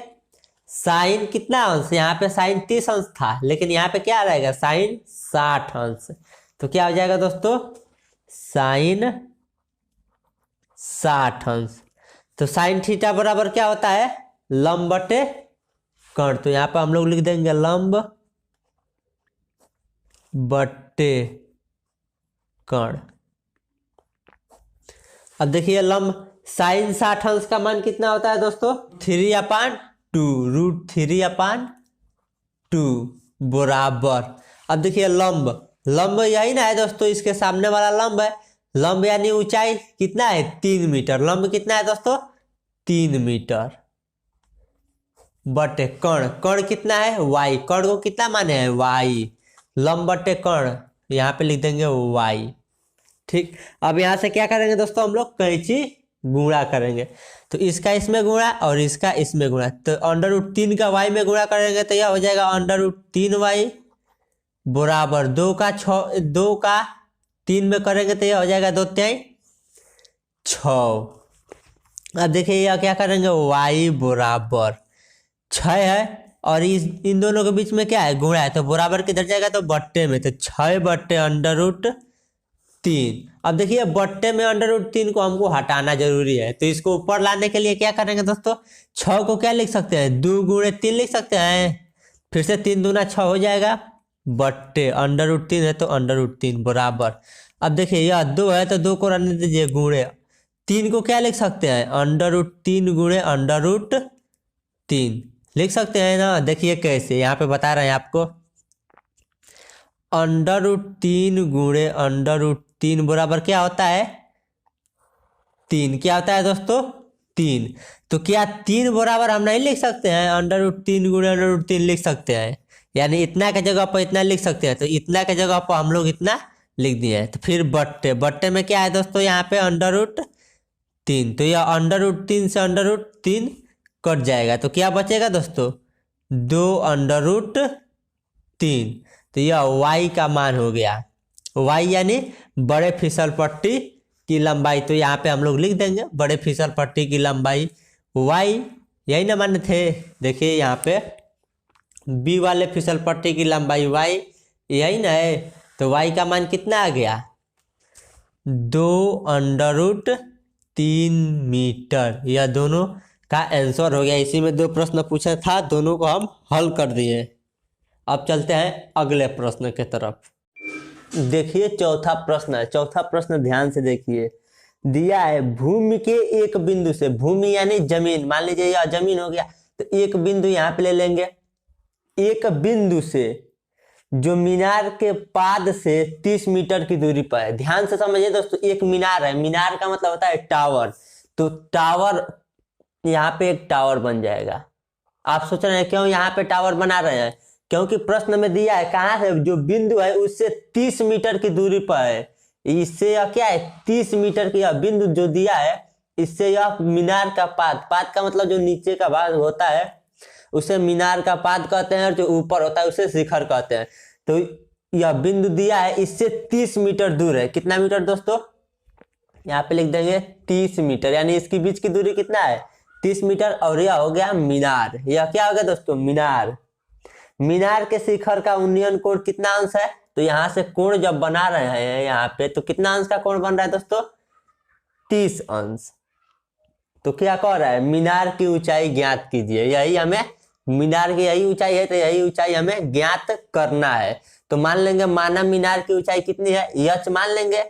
साइन कितना अंश, यहाँ पे साइन 30 अंश था, लेकिन यहाँ पे क्या रहेगा साइन 60 अंश, तो क्या हो जाएगा दोस्तों साइन 60 अंश। तो साइन थीटा बराबर क्या होता है लंब बटे कर्ण, तो यहाँ पे हम लोग लिख देंगे लंब बटे कर्ण। अब देखिए लंब साइन 60 अंश का मान कितना होता है दोस्तों 3/2 √3/2 बराबर। अब देखिए लंब, लंब यही ना है दोस्तों, इसके सामने वाला लंब है, लंब यानी ऊंचाई कितना है 3 मीटर, लंब कितना है दोस्तों 3 मीटर बटे कर्ण, कर्ण कितना है y, कर्ण को कितना माने है y, लंब बटे कर्ण यहाँ पे लिख देंगे y। ठीक, अब यहाँ से क्या करेंगे दोस्तों हम लोग कैंची गुणा करेंगे, तो इसका इसमें गुणा और इसका इसमें गुणा, तो √3 का y में गुणा करेंगे तो यह हो जाएगा √3y बराबर 2 का 3 में करेंगे तो यह हो जाएगा 2 3 6। अब देखिए यह क्या करेंगे y बराबर 6 है और इन दोनों के बीच में क्या है गुणा है, तो बराबर किधर जाएगा तो बट्टे में, तो 6 बट्टे √3। अब देखिए बट्टे में √3 को हमको हटाना जरूरी है, तो इसको ऊपर लाने के लिए क्या करेंगे दोस्तों 6 को क्या लिख सकते हैं 2 × 3 लिख सकते हैं, फिर से 3 दूना 6 हो जाएगा बट्टे √3 है तो √3 बराबर। अब देखिए यह 2 है तो 2 को रहने दीजिए, गुणे 3 को क्या लिख सकते हैं √3 × √3 लिख सकते हैं ना। देखिए कैसे यहाँ पे बता रहे हैं आपको √3 × √3 बराबर क्या होता है 3, क्या होता है दोस्तों 3। तो क्या 3 बराबर हम नहीं लिख सकते हैं √3 × √3 लिख सकते हैं, यानी इतना के जगह पर इतना लिख सकते हैं, तो इतना के जगह पर हम लोग इतना लिख दिए हैं। तो फिर बट्टे, बट्टे में क्या है दोस्तों यहाँ पे √3, तो यह √3 से √3 कट जाएगा, तो क्या बचेगा दोस्तों 2 √3, तो यह y का मान हो गया, y यानी बड़े फिसल पट्टी की लंबाई, तो यहाँ पे हम लोग लिख देंगे बड़े फिसल पट्टी की लंबाई y, यही ना माने थे। देखिए यहाँ पे बी वाले फिसल पट्टी की लंबाई y यही ना है, तो y का मान कितना आ गया 2√3 मीटर। यह दोनों का आंसर हो गया। इसी में 2 प्रश्न पूछा था, दोनों को हम हल कर दिए। अब चलते हैं अगले प्रश्न के तरफ। देखिए चौथा प्रश्न है। चौथा प्रश्न ध्यान से देखिए, दिया है भूमि के एक बिंदु से, भूमि यानी जमीन, मान लीजिए यह जमीन हो गया, तो एक बिंदु यहाँ पे ले लेंगे। एक बिंदु से जो मीनार के पाद से 30 मीटर की दूरी पर है। ध्यान से समझिए दोस्तों, एक मीनार है, मीनार का मतलब होता है टावर, तो टावर यहाँ पे एक टावर बन जाएगा। आप सोच रहे हैं क्यों यहाँ पे टावर बना रहे हैं, क्योंकि प्रश्न में दिया है कहाँ से, जो बिंदु है उससे 30 मीटर की दूरी पर है। इससे यह क्या है 30 मीटर की यह बिंदु जो दिया है, इससे यह मीनार का पाद, पाद का मतलब जो नीचे का भाग होता है उसे मीनार का पाद कहते हैं, और जो ऊपर होता है उसे शिखर कहते हैं। तो यह बिंदु दिया है, इससे 30 मीटर दूर है। कितना मीटर दोस्तों, यहाँ पे लिख देंगे 30 मीटर, यानी इसके बीच की दूरी कितना है 30 मीटर। और यह हो गया मीनार। यह क्या हो गया दोस्तों मीनार। मीनार के शिखर का उन्नयन कोण कितना अंश है, तो यहाँ से कोण जब बना रहे हैं यहाँ पे, तो कितना अंश का कोण बन रहा है दोस्तों 30 अंश। तो क्या कह रहा है, मीनार की ऊंचाई ज्ञात कीजिए। यही हमें, मीनार की यही ऊंचाई है, तो यही ऊंचाई हमें ज्ञात करना है। तो मान लेंगे माना मीनार की ऊंचाई कितनी है, यच मान लेंगे।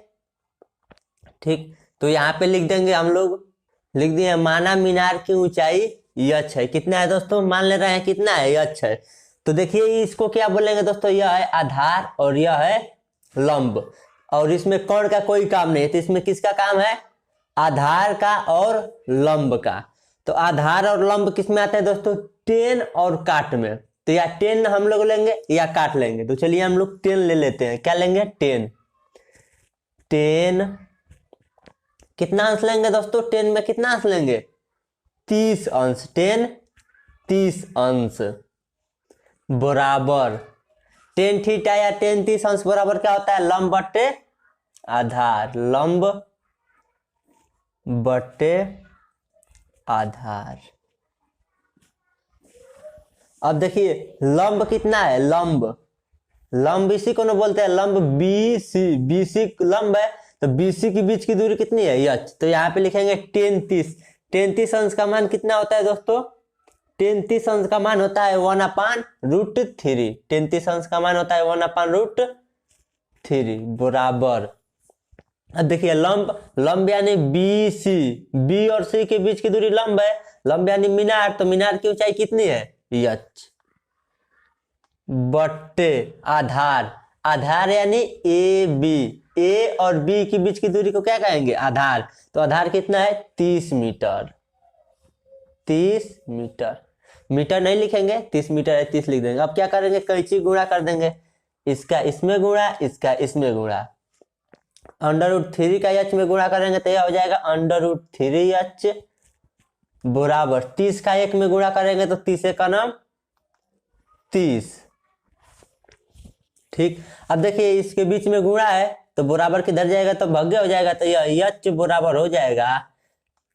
ठीक, तो यहाँ पे लिख देंगे, हम लोग लिख दिए माना मीनार की ऊंचाई यच है। कितना है दोस्तों, मान ले रहे हैं कितना है, यच है। तो देखिए इसको क्या बोलेंगे दोस्तों, यह है आधार और यह है लंब, और इसमें कोण का कोई काम नहीं है, तो इसमें किसका काम है, आधार का और लंब का। तो आधार और लंब किस में आते हैं दोस्तों, टेन और काट में। तो या टेन हम लोग लेंगे या काट लेंगे, तो चलिए हम लोग टेन ले लेते हैं। क्या लेंगे, टेन। टेन कितना अंश लेंगे दोस्तों, टेन में कितना अंश लेंगे 30 अंश। टेन 30 अंश बराबर टेन थीटा या टेन 30 अंश बराबर क्या होता है, लंब बटे आधार। लंब बटे आधार। अब देखिए लंब कितना है, लंब इसी को ना बोलते हैं लंब, बीसी लंब है, तो बीसी के बीच की दूरी कितनी है यच। तो यहाँ पे लिखेंगे टेन 30 अंश का मान कितना होता है दोस्तों, टेन 30 अंश का मान होता है 1/√3। टेन 30 अंश का मान होता है 1/√3 बराबर। अब देखिए लंब यानी बी और सी के बीच की दूरी लंब है, लंब यानी मीनार, तो मीनार की ऊंचाई कितनी है यच बट्टे आधार यानी ए और बी के बीच की दूरी को क्या कहेंगे, आधार। तो आधार कितना है 30 मीटर। 30 मीटर, मीटर नहीं लिखेंगे, 30 मीटर है 30 लिख देंगे। अब क्या करेंगे, कैंची गुणा कर देंगे, इसका इसमें गुणा, इसका इसमें गुणा। √3 का एच में गुणा करेंगे तो यह हो जाएगा √3h बराबर 30 का 1 में गुणा करेंगे तो 30 का नाम 30। ठीक, अब देखिए इसके बीच में गुणा है तो बराबर किधर जाएगा, तो भग्य हो जाएगा, तो यह एच बराबर हो जाएगा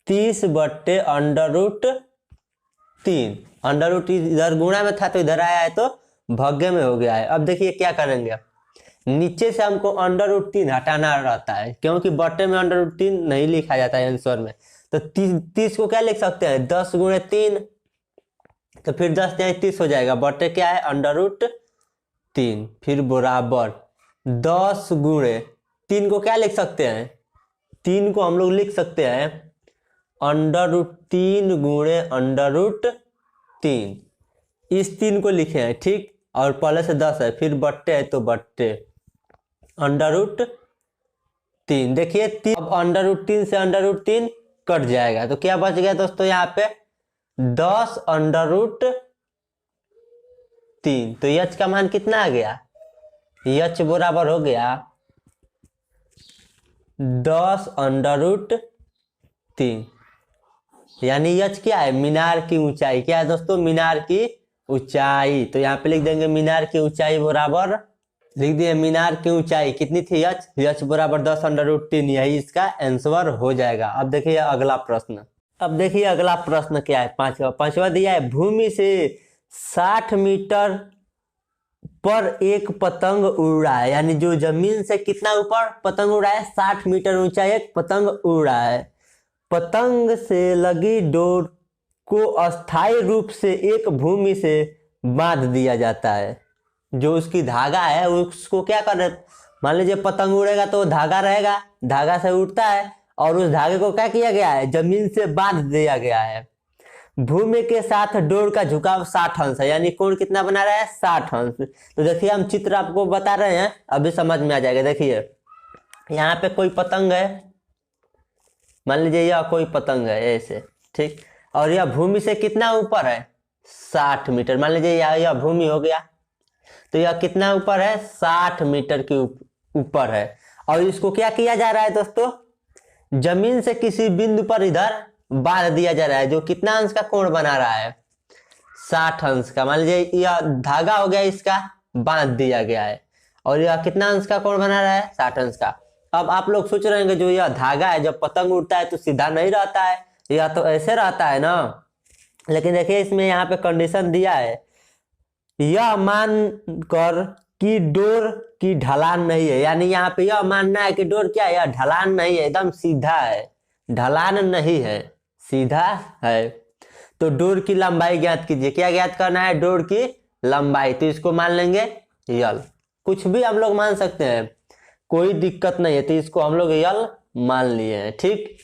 30/√3। √3 इधर गुणा में था तो इधर आया है तो भग्य में हो गया है। अब देखिए क्या करेंगे, नीचे से हमको √3 हटाना रहता है, क्योंकि बट्टे में √3 नहीं लिखा जाता है आंसर में। तो 30 को क्या लिख सकते हैं 10 × 3, तो फिर 10 या 30 हो जाएगा, बट्टे क्या है √3, फिर बराबर 10 × 3 को क्या लिख सकते हैं, 3 को हम लोग लिख सकते हैं √3 × √3, इस 3 को लिखे हैं। ठीक, और पहले से 10 है, फिर बट्टे है तो बट्टे √3। देखिए अब √3 से √3 कट जाएगा, तो क्या बच गया दोस्तों यहाँ पे 10/√3। तो एच का मान कितना आ गया, एच बराबर हो गया 10/√3, यानी एच क्या है, मीनार की ऊंचाई। क्या है दोस्तों, मीनार की ऊंचाई। तो यहाँ पे लिख देंगे मीनार की ऊंचाई बराबर लिख दिए मीनार की ऊंचाई कितनी थी यच, यच बराबर 10 अंडर रूट 3, यही इसका आंसर हो जाएगा। अब देखिए अगला प्रश्न, अब देखिए अगला प्रश्न क्या है, पांचवा दिया है भूमि से 60 मीटर पर एक पतंग उड़ रहा है, यानी जो जमीन से कितना ऊपर पतंग उड़ रहा है, 60 मीटर ऊंचा एक पतंग उड़ रहा है। पतंग से लगी डोर को अस्थायी रूप से एक भूमि से बांध दिया जाता है। जो उसकी धागा है उसको क्या कर, मान लीजिए पतंग उड़ेगा तो धागा रहेगा, धागा से उड़ता है और उस धागे को क्या किया गया है, जमीन से बांध दिया गया है। भूमि के साथ डोर का झुकाव 60 अंश है, यानी कोण कितना बना रहा है, 60 अंश। तो देखिए हम चित्र आपको बता रहे हैं, अभी समझ में आ जाएगा। देखिए यहाँ पे कोई पतंग है, मान लीजिए यह कोई पतंग है ऐसे, ठीक, और यह भूमि से कितना ऊपर है, 60 मीटर। मान लीजिए यह भूमि हो गया, तो यह कितना ऊपर है, 60 मीटर के ऊपर है। और इसको क्या किया जा रहा है दोस्तों, जमीन से किसी बिंदु पर इधर बांध दिया जा रहा है, जो कितना अंश का कोण बना रहा है, 60 अंश का। मान लीजिए यह धागा हो गया, इसका बांध दिया गया है, और यह कितना अंश का कोण बना रहा है, 60 अंश का। अब आप लोग सोच रहे हैं जो यह धागा है, जब पतंग उड़ता है तो सीधा नहीं रहता है, यह तो ऐसे रहता है ना। लेकिन देखिए इसमें यहाँ पे कंडीशन दिया है, यह मान कर कि डोर की ढलान नहीं है, यानी यहाँ पे यह मानना है कि डोर क्या है, यह ढलान नहीं है, एकदम सीधा है, ढलान नहीं है, सीधा है। तो डोर की लंबाई ज्ञात कीजिए, क्या ज्ञात करना है, डोर की लंबाई। तो इसको मान लेंगे यल, कुछ भी हम लोग मान सकते हैं, कोई दिक्कत नहीं है। तो इसको हम लोग यल मान लिए हैं, ठीक।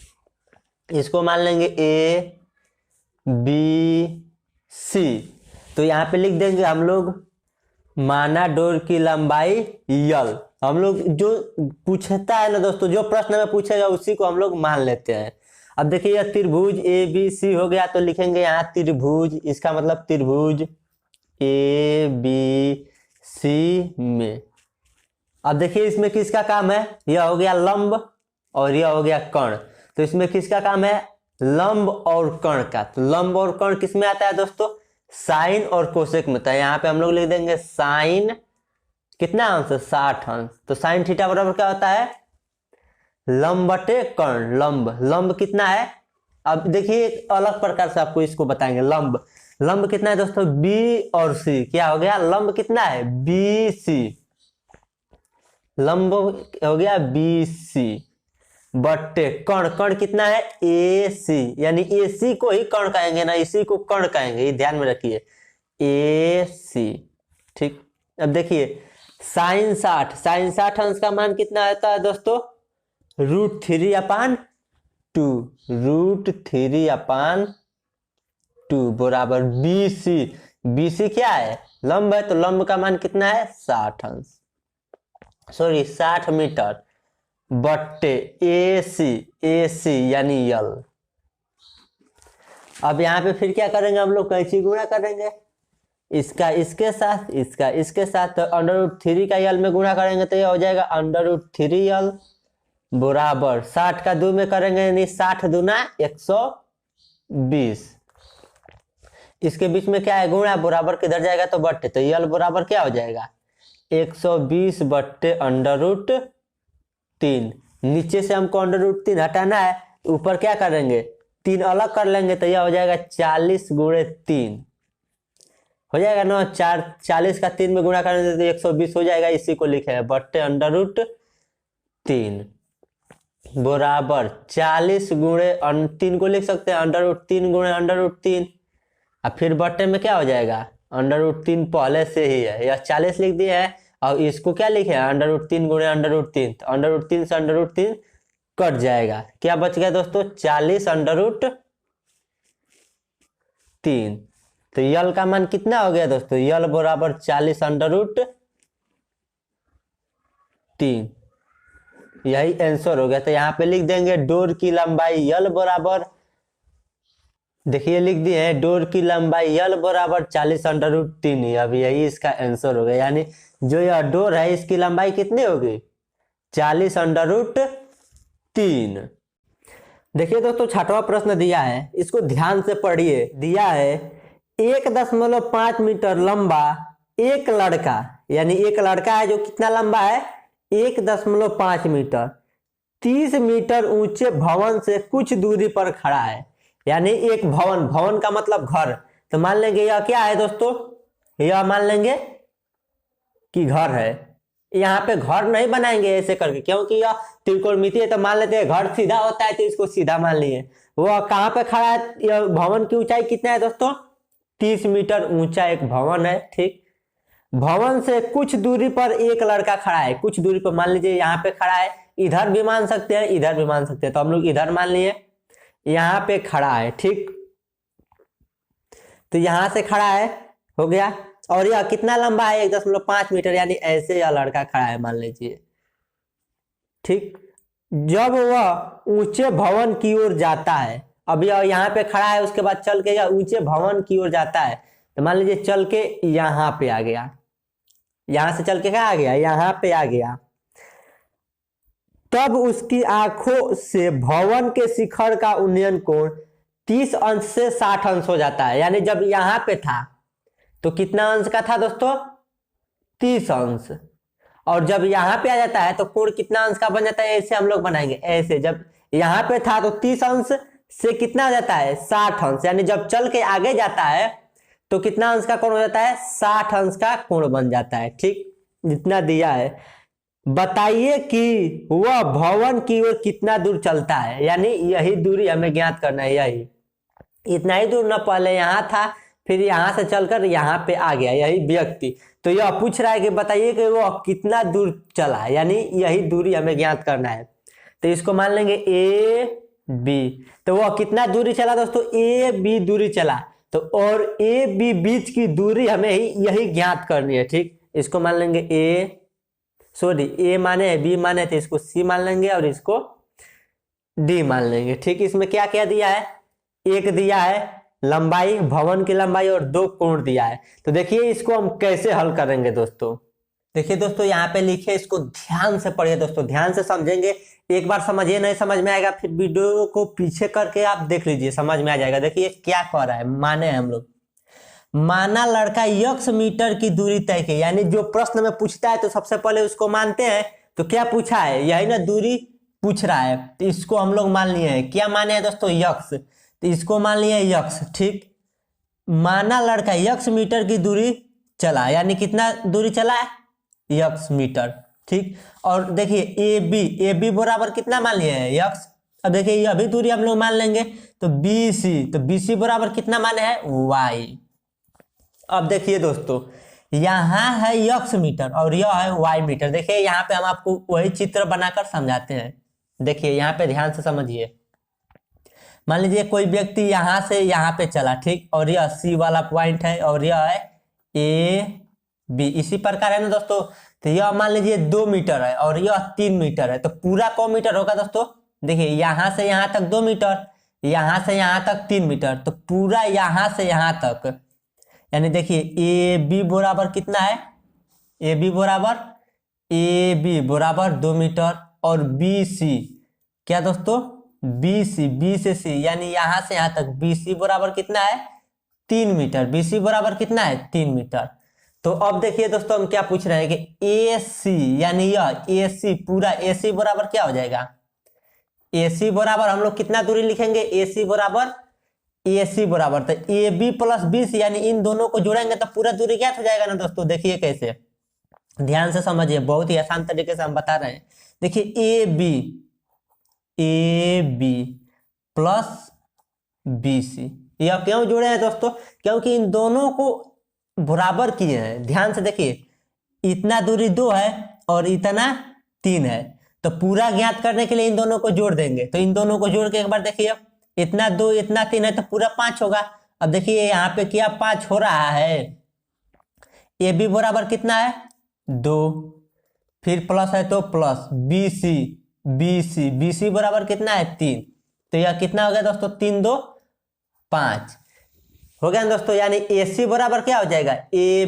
इसको मान लेंगे ए बी सी। तो यहाँ पे लिख देंगे हम लोग माना डोर की लंबाई यल। हम लोग जो पूछता है ना दोस्तों, जो प्रश्न में पूछेगा उसी को हम लोग मान लेते हैं। अब देखिए यह त्रिभुज ए बी सी हो गया, तो लिखेंगे यहाँ त्रिभुज, इसका मतलब त्रिभुज ए बी सी में। अब देखिए इसमें किसका काम है, यह हो गया लंब और यह हो गया कर्ण। तो इसमें किसका काम है, लंब और कर्ण का। तो लंब और कर्ण किस में आता है दोस्तों, साइन और कोसेक में। तो यहाँ पे हम लोग लिख देंगे साइन कितना अंश, 60 अंश। तो साइन थीटा बराबर क्या होता है, लंब बटे कर्ण। लंब कितना है, अब देखिए एक अलग प्रकार से आपको इसको बताएंगे। लंब कितना है दोस्तों, बी और सी, क्या हो गया, लंब कितना है, बी सी, लंब हो गया बी सी बटे कर्ण कितना है, ए सी, यानी ए सी को ही कर्ण कहेंगे ना, इसी को कर्ण कहेंगे, ये ध्यान में रखिए, ए सी, ठीक। अब देखिए साइन 60 अंश का मान कितना आता है दोस्तों, √3/2, √3/2 बराबर बी सी क्या है, लंब है, तो लंब का मान कितना है, 60 अंश, सॉरी 60 मीटर बट्टे ए सी यानी यल। अब यहाँ पे फिर क्या करेंगे हम लोग, कैंची गुणा करेंगे, इसका इसके साथ, इसका इसके साथ। तो √3 का यल में गुणा करेंगे तो ये हो जाएगा √3 यल बराबर 60 का 2 में करेंगे, यानी 60 दूना 120। इसके बीच में क्या है, गुणा, बराबर किधर जाएगा तो बट्टे, तो यल बराबर क्या हो जाएगा, 120 बट्टे √3। नीचे से हमको √3 हटाना है, ऊपर क्या करेंगे, 3 अलग कर लेंगे, तो यह हो जाएगा 40 × 3 हो जाएगा ना, 40 का 3 में गुणा करेंगे तो 120 हो जाएगा, इसी को लिखे हैं बट्टे √3 बराबर 40 × 3 को लिख सकते हैं √3 × √3, और फिर बट्टे में क्या हो जाएगा, √3 पहले से ही है, यह 40 लिख दिया है, और इसको क्या लिखे हैं √3 × √3, तो √3 से √3 कट जाएगा, क्या बच गया दोस्तों, 40 √3। तो यल का मान कितना हो गया दोस्तों, यल बराबर 40 √3, यही आंसर हो गया। तो यहाँ पे लिख देंगे डोर की लंबाई यल बराबर, देखिए लिख दिए हैं डोर की लंबाई यल बराबर 40 √3, अब यही इसका आंसर हो गया। यानी जो यह डोर है इसकी लंबाई कितनी होगी, 40 √3। देखिए दोस्तों 6वां प्रश्न दिया है, इसको ध्यान से पढ़िए। दिया है 1.5 मीटर लंबा एक लड़का, यानी एक लड़का है जो कितना लंबा है 1.5 मीटर 30 मीटर ऊंचे भवन से कुछ दूरी पर खड़ा है। यानी एक भवन, भवन का मतलब घर, तो मान लेंगे यह क्या है दोस्तों, यह मान लेंगे कि घर है। यहाँ पे घर नहीं बनाएंगे ऐसे करके, क्योंकि यह त्रिकोणमिति है, तो मान लेते हैं घर सीधा होता है तो इसको सीधा मान लिए। वो कहाँ पे खड़ा है, यह भवन की ऊंचाई कितना है दोस्तों 30 मीटर ऊंचा एक भवन है। ठीक, भवन से कुछ दूरी पर एक लड़का खड़ा है, कुछ दूरी पर मान लीजिए यहाँ पे खड़ा है, इधर भी मान सकते हैं इधर भी मान सकते हैं, तो हम लोग इधर मान लिए, यहाँ पे खड़ा है। ठीक, तो यहां से खड़ा है, हो गया। और यह कितना लंबा है 1.5 मीटर, यानी ऐसे यह लड़का खड़ा है मान लीजिए। ठीक, जब वह ऊंचे भवन की ओर जाता है, अब यह यहाँ पे खड़ा है, उसके बाद चल के यह ऊंचे भवन की ओर जाता है, तो मान लीजिए चल के यहाँ पे आ गया, यहां से चल के क्या आ गया, यहाँ पे आ गया, तब उसकी आंखों से भवन के शिखर का उन्नयन कोण 30 अंश से 60 अंश हो जाता है। यानी जब यहाँ पे था तो कितना अंश का था दोस्तों 30 अंश, और जब यहाँ पे आ जाता है तो कोण कितना अंश का बन जाता है, ऐसे हम लोग बनाएंगे, ऐसे जब यहाँ पे था तो 30 अंश से कितना आ जाता है 60 अंश, यानी जब चल के आगे जाता है तो कितना अंश का कोण हो जाता है 60 अंश का कोण बन जाता है। ठीक, जितना दिया है, बताइए कि वह भवन की ओर कितना दूर चलता है, यानी यही दूरी हमें ज्ञात करना है, यही इतना ही दूर, ना पहले यहाँ था फिर यहाँ से चलकर यहाँ पे आ गया यही व्यक्ति, तो यह पूछ रहा है कि बताइए कि वह कितना दूर चला है, यानी यही दूरी हमें ज्ञात करना है। तो इसको मान लेंगे ए बी, तो वह कितना दूरी चला दोस्तों ए बी दूरी चला, तो और ए बी बीच की दूरी हमें यही ज्ञात करनी है। ठीक, इसको मान लेंगे ए माने है बी माने, तो इसको सी मान लेंगे और इसको डी मान लेंगे। ठीक, इसमें क्या क्या दिया है, एक दिया है लंबाई, भवन की लंबाई, और 2 कोण दिया है। तो देखिए इसको हम कैसे हल करेंगे दोस्तों। देखिए दोस्तों यहाँ पे लिखे, इसको ध्यान से पढ़िए दोस्तों, ध्यान से समझेंगे, एक बार समझिए नहीं समझ में आएगा फिर वीडियो को पीछे करके आप देख लीजिए, समझ में आ जाएगा। देखिए क्या कह रहा है, माने हम लोग, माना लड़का यक्स मीटर की दूरी तय की, यानी जो प्रश्न में पूछता है तो सबसे पहले उसको मानते हैं, तो क्या पूछा है, यही ना दूरी पूछ रहा है, तो इसको हम लोग मान लिए हैं, क्या माने हैं दोस्तों यक्स, तो इसको मान लिए यक्स। ठीक, माना लड़का यक्स मीटर की दूरी चला, यानी कितना दूरी चला है यक्स मीटर। ठीक, और देखिए ए बी बराबर कितना मान लिए हैं यक्स, अब देखिए ये अभी दूरी हम लोग मान लेंगे, तो बी सी बराबर कितना माने हैं वाई। अब देखिए दोस्तों यहाँ है यक्स मीटर और यह है वाई मीटर, देखिए यहाँ पे हम आपको वही चित्र बनाकर समझाते हैं। देखिए यहाँ पे ध्यान से समझिए, मान लीजिए कोई व्यक्ति यहाँ से यहाँ पे चला, ठीक, और यह सी वाला पॉइंट है और यह है ए बी, इसी प्रकार है ना दोस्तों। तो यह मान लीजिए 2 मीटर है और यह 3 मीटर है, तो पूरा कौ मीटर होगा दोस्तों, देखिए यहाँ से यहाँ तक 2 मीटर, यहाँ से यहाँ तक 3 मीटर, तो पूरा यहाँ से यहाँ तक, यानी देखिए ए बी बराबर कितना है, ए बी बराबर 2 मीटर, और बी सी क्या दोस्तों बी से सी, यानी यहाँ से यहाँ तक बी सी बराबर कितना है 3 मीटर, बी सी बराबर कितना है 3 मीटर। तो अब देखिए दोस्तों हम क्या पूछ रहे हैं कि ए सी, यानी यह ए सी पूरा ए सी बराबर क्या हो जाएगा, ए सी बराबर हम लोग कितना दूरी लिखेंगे, ए सी बराबर तो A B plus B C, यानी इन दोनों को जोड़ेंगे तो पूरा दूरी क्या हो जाएगा ना दोस्तों। देखिए कैसे, ध्यान से समझिए, बहुत ही आसान तरीके से हम बता रहे हैं। देखिए A B plus B C, यह क्यों जोड़े हैं दोस्तों, क्योंकि इन दोनों को बराबर किए हैं। ध्यान से देखिए, इतना दूरी 2 है और इतना 3 है, तो पूरा ज्ञात करने के लिए इन दोनों को जोड़ देंगे, तो इन दोनों को जोड़ के एक बार देखिए, इतना 2 इतना 3 है तो पूरा 5 होगा। अब देखिए यहाँ पे क्या 5 हो रहा है, ए बी बराबर कितना है 2, फिर प्लस है तो प्लस बी सी बराबर कितना है 3, तो यह कितना हो गया दोस्तों 3 2 5 हो गया दोस्तों। यानी ए सी बराबर क्या हो जाएगा, A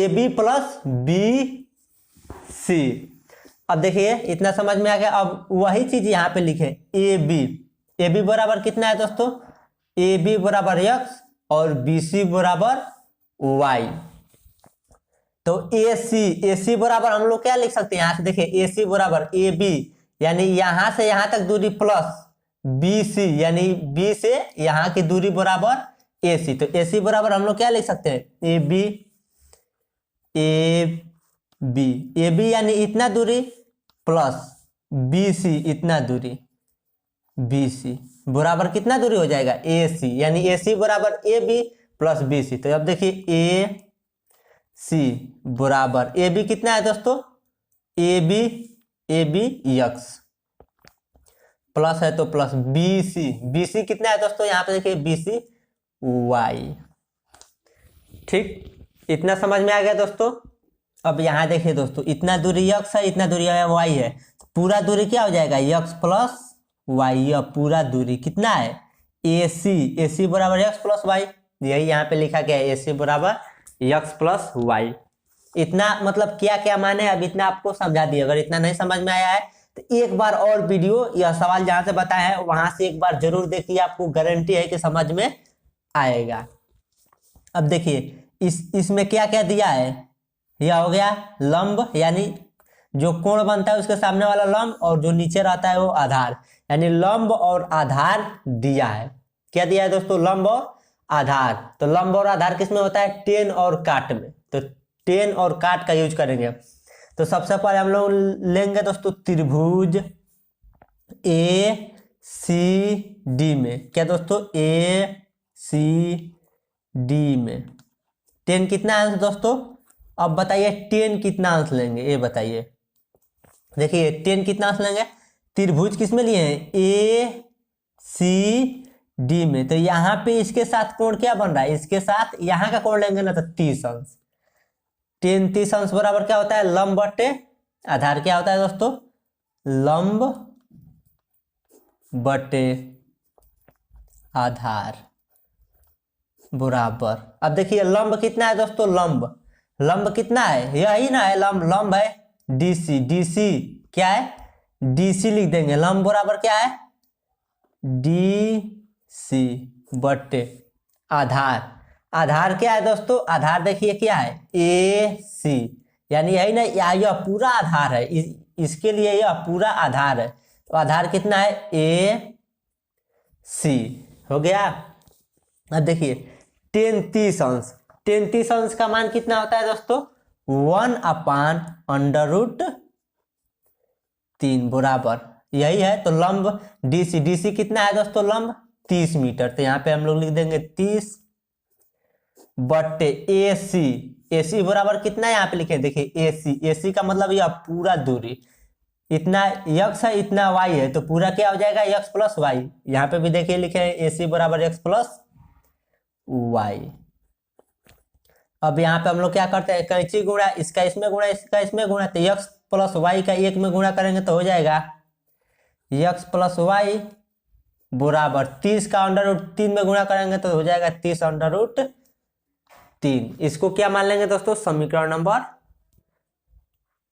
B plus B C. अब देखिए इतना समझ में आ गया। अब वही चीज यहाँ पे लिखे ए बी बराबर कितना है दोस्तों, ए बी बराबर यक्स और BC बराबर Y। तो AC बराबर हम लोग क्या लिख सकते हैं, यहां से देखिए AC बराबर AB, यानी यहां से यहां तक दूरी प्लस BC, यानी B से यहां की दूरी बराबर AC। तो AC बराबर हम लोग क्या लिख सकते हैं, AB यानी इतना दूरी प्लस BC इतना दूरी, BC बराबर कितना दूरी हो जाएगा, AC, यानी AC बराबर AB प्लस BC। तो अब देखिए AC बराबर AB कितना है दोस्तों, AB x प्लस है तो प्लस BC कितना है दोस्तों, यहाँ पे देखिए BC Y। ठीक, इतना समझ में आ गया दोस्तों। अब यहाँ देखिए दोस्तों, इतना दूरी x है, इतना दूरी y है, तो पूरा दूरी क्या हो जाएगा, x प्लस y। यह पूरा दूरी कितना है, AC बराबर x प्लस y, यही यहाँ पे लिखा गया है, AC बराबर x प्लस y। इतना मतलब क्या क्या माने, अब इतना आपको समझा दिया। अगर इतना नहीं समझ में आया है तो एक बार और वीडियो, यह सवाल जहां से बताया है वहां से एक बार जरूर देखिए, आपको गारंटी है कि समझ में आएगा। अब देखिए इसमें क्या क्या दिया है, यह हो गया लंब, यानी जो कोण बनता है उसके सामने वाला लंब, और जो नीचे रहता है वो आधार, यानी लंब और आधार दिया है। क्या दिया है दोस्तों, लंब और आधार। तो लंब और आधार किसमें होता है, टेन और काट में। तो टेन और काट का यूज करेंगे। तो सबसे पहले हम लोग लेंगे दोस्तों त्रिभुज ACD में, क्या दोस्तों, ACD में टेन कितना अंश दोस्तों, अब बताइए टेन कितना अंश लेंगे, ये बताइए। देखिए टेन कितना अंश लेंगे, त्रिभुज किस में लिए हैं, ACD में। तो यहाँ पे इसके साथ कोण क्या बन रहा है, इसके साथ यहाँ का कोण लेंगे ना तो 30 अंश। टेन 30 अंश बराबर क्या होता है, लंब बटे आधार। क्या होता है दोस्तों, लंब बटे आधार बराबर। अब देखिए लंब कितना है दोस्तों, लंब कितना है, यही ना है लंब है DC क्या है, DC लिख देंगे। लंब बराबर क्या है, DC बटे आधार क्या है दोस्तों, आधार देखिए क्या है, AC, यानी यही ना, यह पूरा आधार है, इसके लिए यह पूरा आधार है। तो आधार कितना है, AC हो गया। अब देखिए टेन 30 अंश का मान कितना होता है दोस्तों, 1/√3 बराबर यही है। तो लंब DC कितना है दोस्तों, लंब 30 मीटर। तो यहाँ पे हम लोग लिख देंगे 30 बटे AC बराबर कितना है, यहाँ पे लिखे देखिए AC का मतलब यह पूरा दूरी, इतना x है इतना y है, तो पूरा क्या हो जाएगा, x प्लस y। यहाँ पे भी देखिए लिखे हैं AC बराबर x प्लस y। अब यहाँ पे हम लोग क्या करते हैं, कैंची गुणा, इसका इसमें गुणा, इसका इसमें गुणा, तो x प्लस y का एक में गुणा करेंगे तो हो जाएगा x प्लस y बराबर 30 का √3 में गुणा करेंगे तो हो जाएगा 30 √3। इसको क्या मान लेंगे दोस्तों, समीकरण नंबर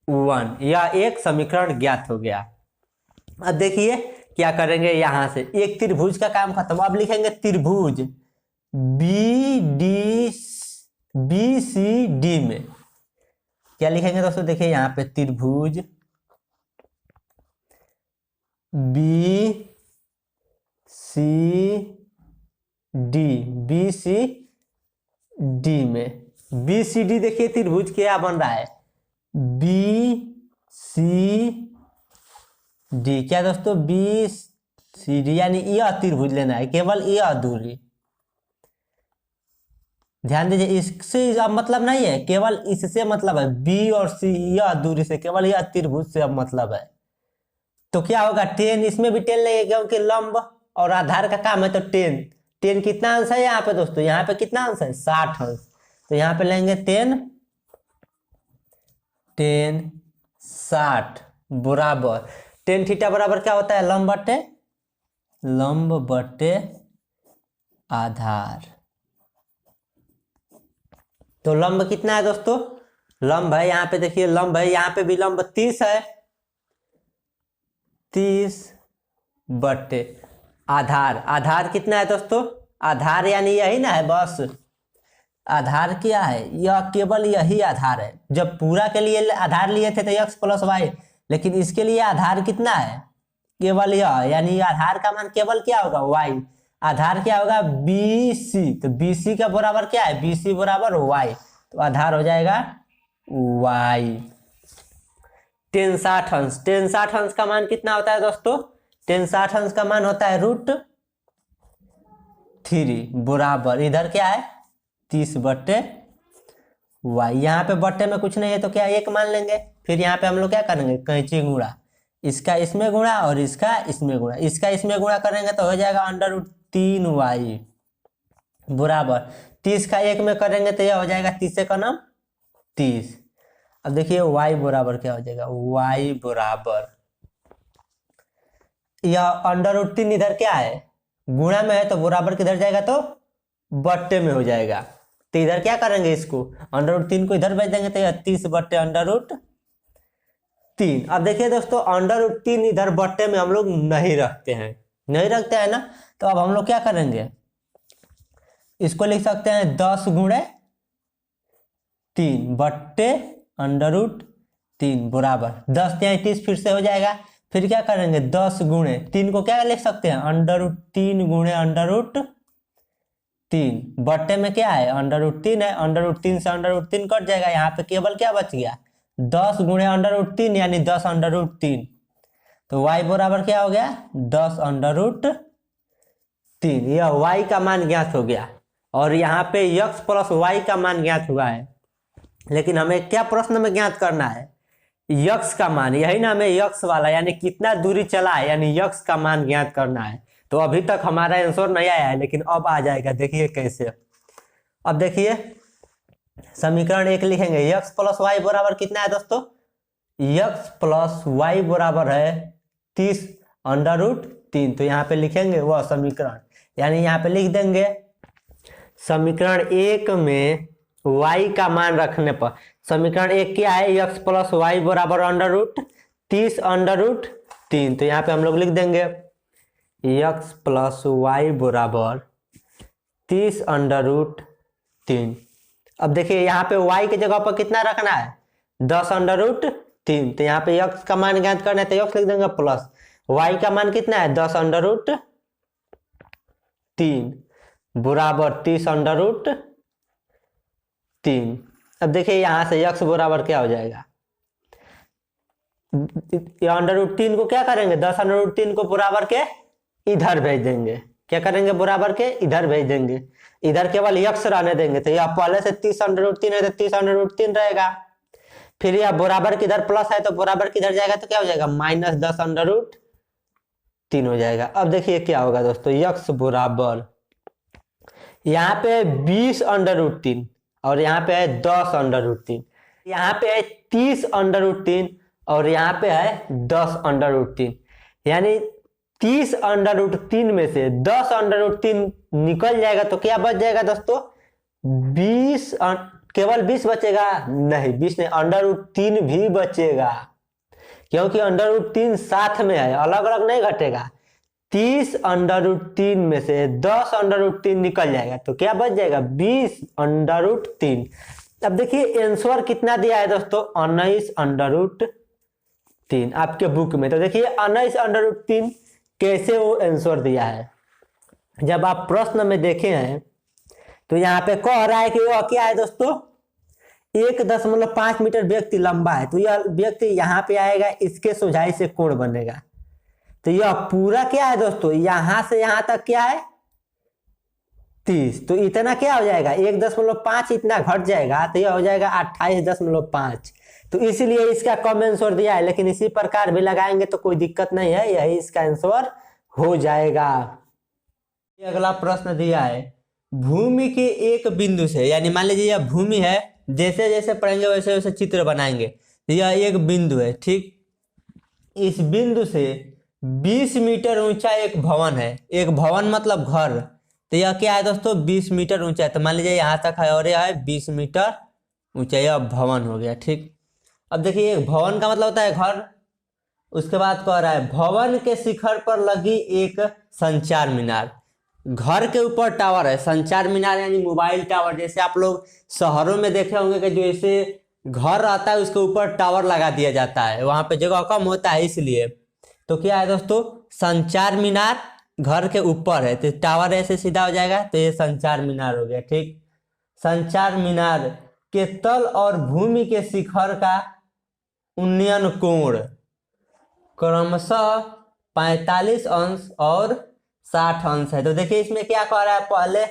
1। यह एक समीकरण ज्ञात हो गया। अब देखिए क्या करेंगे, यहां से एक त्रिभुज का काम खत्म। अब लिखेंगे त्रिभुज BCD में क्या लिखेंगे दोस्तों, देखिए यहां पे त्रिभुज BCD में, BCD देखिए त्रिभुज क्या बन रहा है, BCD क्या दोस्तों, BCD यानी यह त्रिभुज लेना है, केवल यह दूरी। ध्यान दीजिए, इससे अब मतलब नहीं है, केवल इससे मतलब है, B और C यह दूरी से, केवल यह त्रिभुज से अब मतलब है। तो क्या होगा, टेन, इसमें भी 10 लगेगा क्योंकि लंब और आधार का काम है। तो 10 कितना अंश है यहाँ पे दोस्तों, यहाँ पे कितना अंश है, 60 अंश। तो यहाँ पे लेंगे 10 60 बराबर 10 थीटा बराबर क्या होता है, लंब बटे आधार। तो लंब कितना है दोस्तों, लंब है यहाँ पे देखिए, लंब है यहाँ पे भी, लंब 30 है, 30 बटे आधार कितना है दोस्तों, आधार यानी यही ना है बस। आधार क्या है, यह केवल यही आधार है। जब पूरा के लिए आधार लिए थे तो x प्लस वाई, लेकिन इसके लिए आधार कितना है, केवल यह, यानी आधार का मान केवल क्या होगा, y। आधार क्या होगा, BC, तो BC का बराबर क्या है, BC बराबर y, तो आधार हो जाएगा y। 1060 अंश, 1060 अंश का मान कितना होता है दोस्तों, 1060 अंश का मान होता है √3 बराबर, इधर क्या है 30/y। यहाँ पे बट्टे में कुछ नहीं है तो क्या 1 मान लेंगे। फिर यहाँ पे हम लोग क्या करेंगे, कैंची गुणा, इसका इसमें गुणा और इसका इसमें गुणा, इसका इसमें गुणा करेंगे तो हो जाएगा √3y बराबर 30 का 1 में करेंगे तो यह हो जाएगा 30 का नाम 30। अब देखिए y बराबर क्या हो जाएगा, y बराबर यह √3 इधर क्या है, गुणा में है तो बराबर किधर जाएगा, तो बट्टे में हो जाएगा। तो इधर क्या करेंगे, इसको √3 को इधर भेज देंगे तो यह 30/√3। अब देखिए दोस्तों √3 इधर बट्टे में हम लोग नहीं रखते हैं, नहीं रखते हैं ना, तो अब हम लोग क्या करेंगे, इसको लिख सकते हैं 10 × 3/√3 बराबर 10 या 30 फिर से हो जाएगा। फिर क्या करेंगे 10 × 3 को क्या लिख सकते हैं, √3 × √3 बट्टे में क्या है, √3 है, √3 से √3 कट जाएगा, यहाँ पे केवल क्या बच गया 10 × √3 यानी 10√3, तो y बराबर क्या हो गया 10√3। यह y का मान ज्ञात हो गया और यहाँ पे x प्लस y का मान ज्ञात हुआ है। लेकिन हमें क्या प्रश्न में ज्ञात करना है, x का मान, यही ना हमें x वाला यानी कितना दूरी चला है, यानी x का मान ज्ञात करना है। तो अभी तक हमारा आंसर नहीं आया है लेकिन अब आ जाएगा, देखिए कैसे। अब देखिए समीकरण 1 लिखेंगे, x प्लस y बराबर कितना है दोस्तों, x प्लस y बराबर है 30/√3। तो यहाँ पे लिखेंगे वह समीकरण, यानी यहाँ पे लिख देंगे समीकरण 1 में y का मान रखने पर, समीकरण 1 क्या है, x प्लस y बराबर √30/√3। तो यहाँ पे हम लोग लिख देंगे x प्लस y बराबर 30/√3। अब देखिए यहाँ पे y की जगह पर कितना रखना है 10/√3, तो यहाँ पे x का मान ज्ञात करना है तो x लिख देंगे प्लस y का मान कितना है 10/√3 बराबर 30/√3। अब देखिए यहाँ से x बराबर क्या हो जाएगा, √3 को क्या करेंगे 10/√3 को बराबर के इधर भेज देंगे, क्या करेंगे बराबर के इधर भेज देंगे, इधर केवल x रहने देंगे, तो यह पहले से 30/√3 है तो 30/√3 रहेगा। फिर यह बराबर किधर प्लस है तो बराबर किधर जाएगा तो क्या हो जाएगा -10/√3 हो जाएगा। अब देखिए क्या होगा दोस्तों, x बराबर यहाँ पे 20/√3 और यहाँ पे है 10/√3, यहाँ पे है 30/√3 और यहाँ पे है 10/√3, यानी 30/√3 में से 10/√3 निकल जाएगा तो क्या बच जाएगा दोस्तों 20, केवल 20 बचेगा, नहीं 20 नहीं, √3 भी बचेगा, क्योंकि √3 साथ में है, अलग अलग नहीं घटेगा। 30/√3 में से 10/√3 निकल जाएगा तो क्या बच जाएगा 20/√3। अब देखिए आंसर कितना दिया है दोस्तों 19/√3 आपके बुक में। तो देखिए 19/√3 कैसे वो आंसर दिया है, जब आप प्रश्न में देखे हैं तो यहाँ पे कह रहा है कि वह क्या है दोस्तों 1.5 मीटर व्यक्ति लंबा है, तो यह व्यक्ति यहाँ पे आएगा, इसके सोझाई से कोण बनेगा, तो यह पूरा क्या है दोस्तों यहां से यहां तक क्या है 30, तो इतना क्या हो जाएगा 1.5 इतना घट जाएगा तो यह हो जाएगा 28.5। तो इसलिए इसका कम आंसर दिया है, लेकिन इसी प्रकार भी लगाएंगे तो कोई दिक्कत नहीं है, यही इसका आंसर हो जाएगा। अगला प्रश्न दिया है, भूमि के एक बिंदु से, यानी मान लीजिए यह भूमि है, जैसे जैसे पढ़ेंगे वैसे वैसे चित्र बनाएंगे, यह एक बिंदु है, ठीक, इस बिंदु से 20 मीटर ऊंचा एक भवन है, एक भवन मतलब घर, तो यह क्या है दोस्तों 20 मीटर ऊंचा है, तो मान लीजिए यहाँ तक है और यह है 20 मीटर ऊंचा, यह भवन हो गया, ठीक। अब देखिए एक भवन का मतलब होता है घर, उसके बाद कह रहा है भवन के शिखर पर लगी एक संचार मीनार, घर के ऊपर टावर है, संचार मीनार यानी मोबाइल टावर। जैसे आप लोग शहरों में देखे होंगे कि जो ऐसे घर रहता है उसके ऊपर टावर लगा दिया जाता है, वहां पे जगह कम होता है इसलिए। तो क्या है दोस्तों, संचार मीनार घर के ऊपर है तो टावर ऐसे सीधा हो जाएगा, तो ये संचार मीनार हो गया। ठीक, संचार मीनार के तल और भूमि के शिखर का उन्नयन कोण क्रमशः 45 अंश और 60 अंश है। तो देखिए इसमें क्या कह रहा है, पहले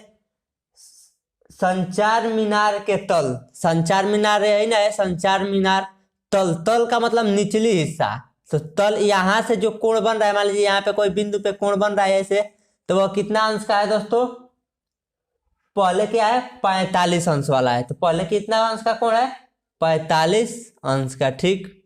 संचार मीनार के तल, संचार मीनार है ना, है संचार मीनार तल, तल का मतलब निचली हिस्सा। तो तल यहाँ से जो कोण बन रहा है, मान लीजिए यहाँ पे कोई बिंदु पे कोण बन रहा है ऐसे, तो वह कितना अंश का है दोस्तों, पहले क्या है 45 अंश वाला है। तो पहले कितना अंश का कोण है, 45 अंश का। ठीक,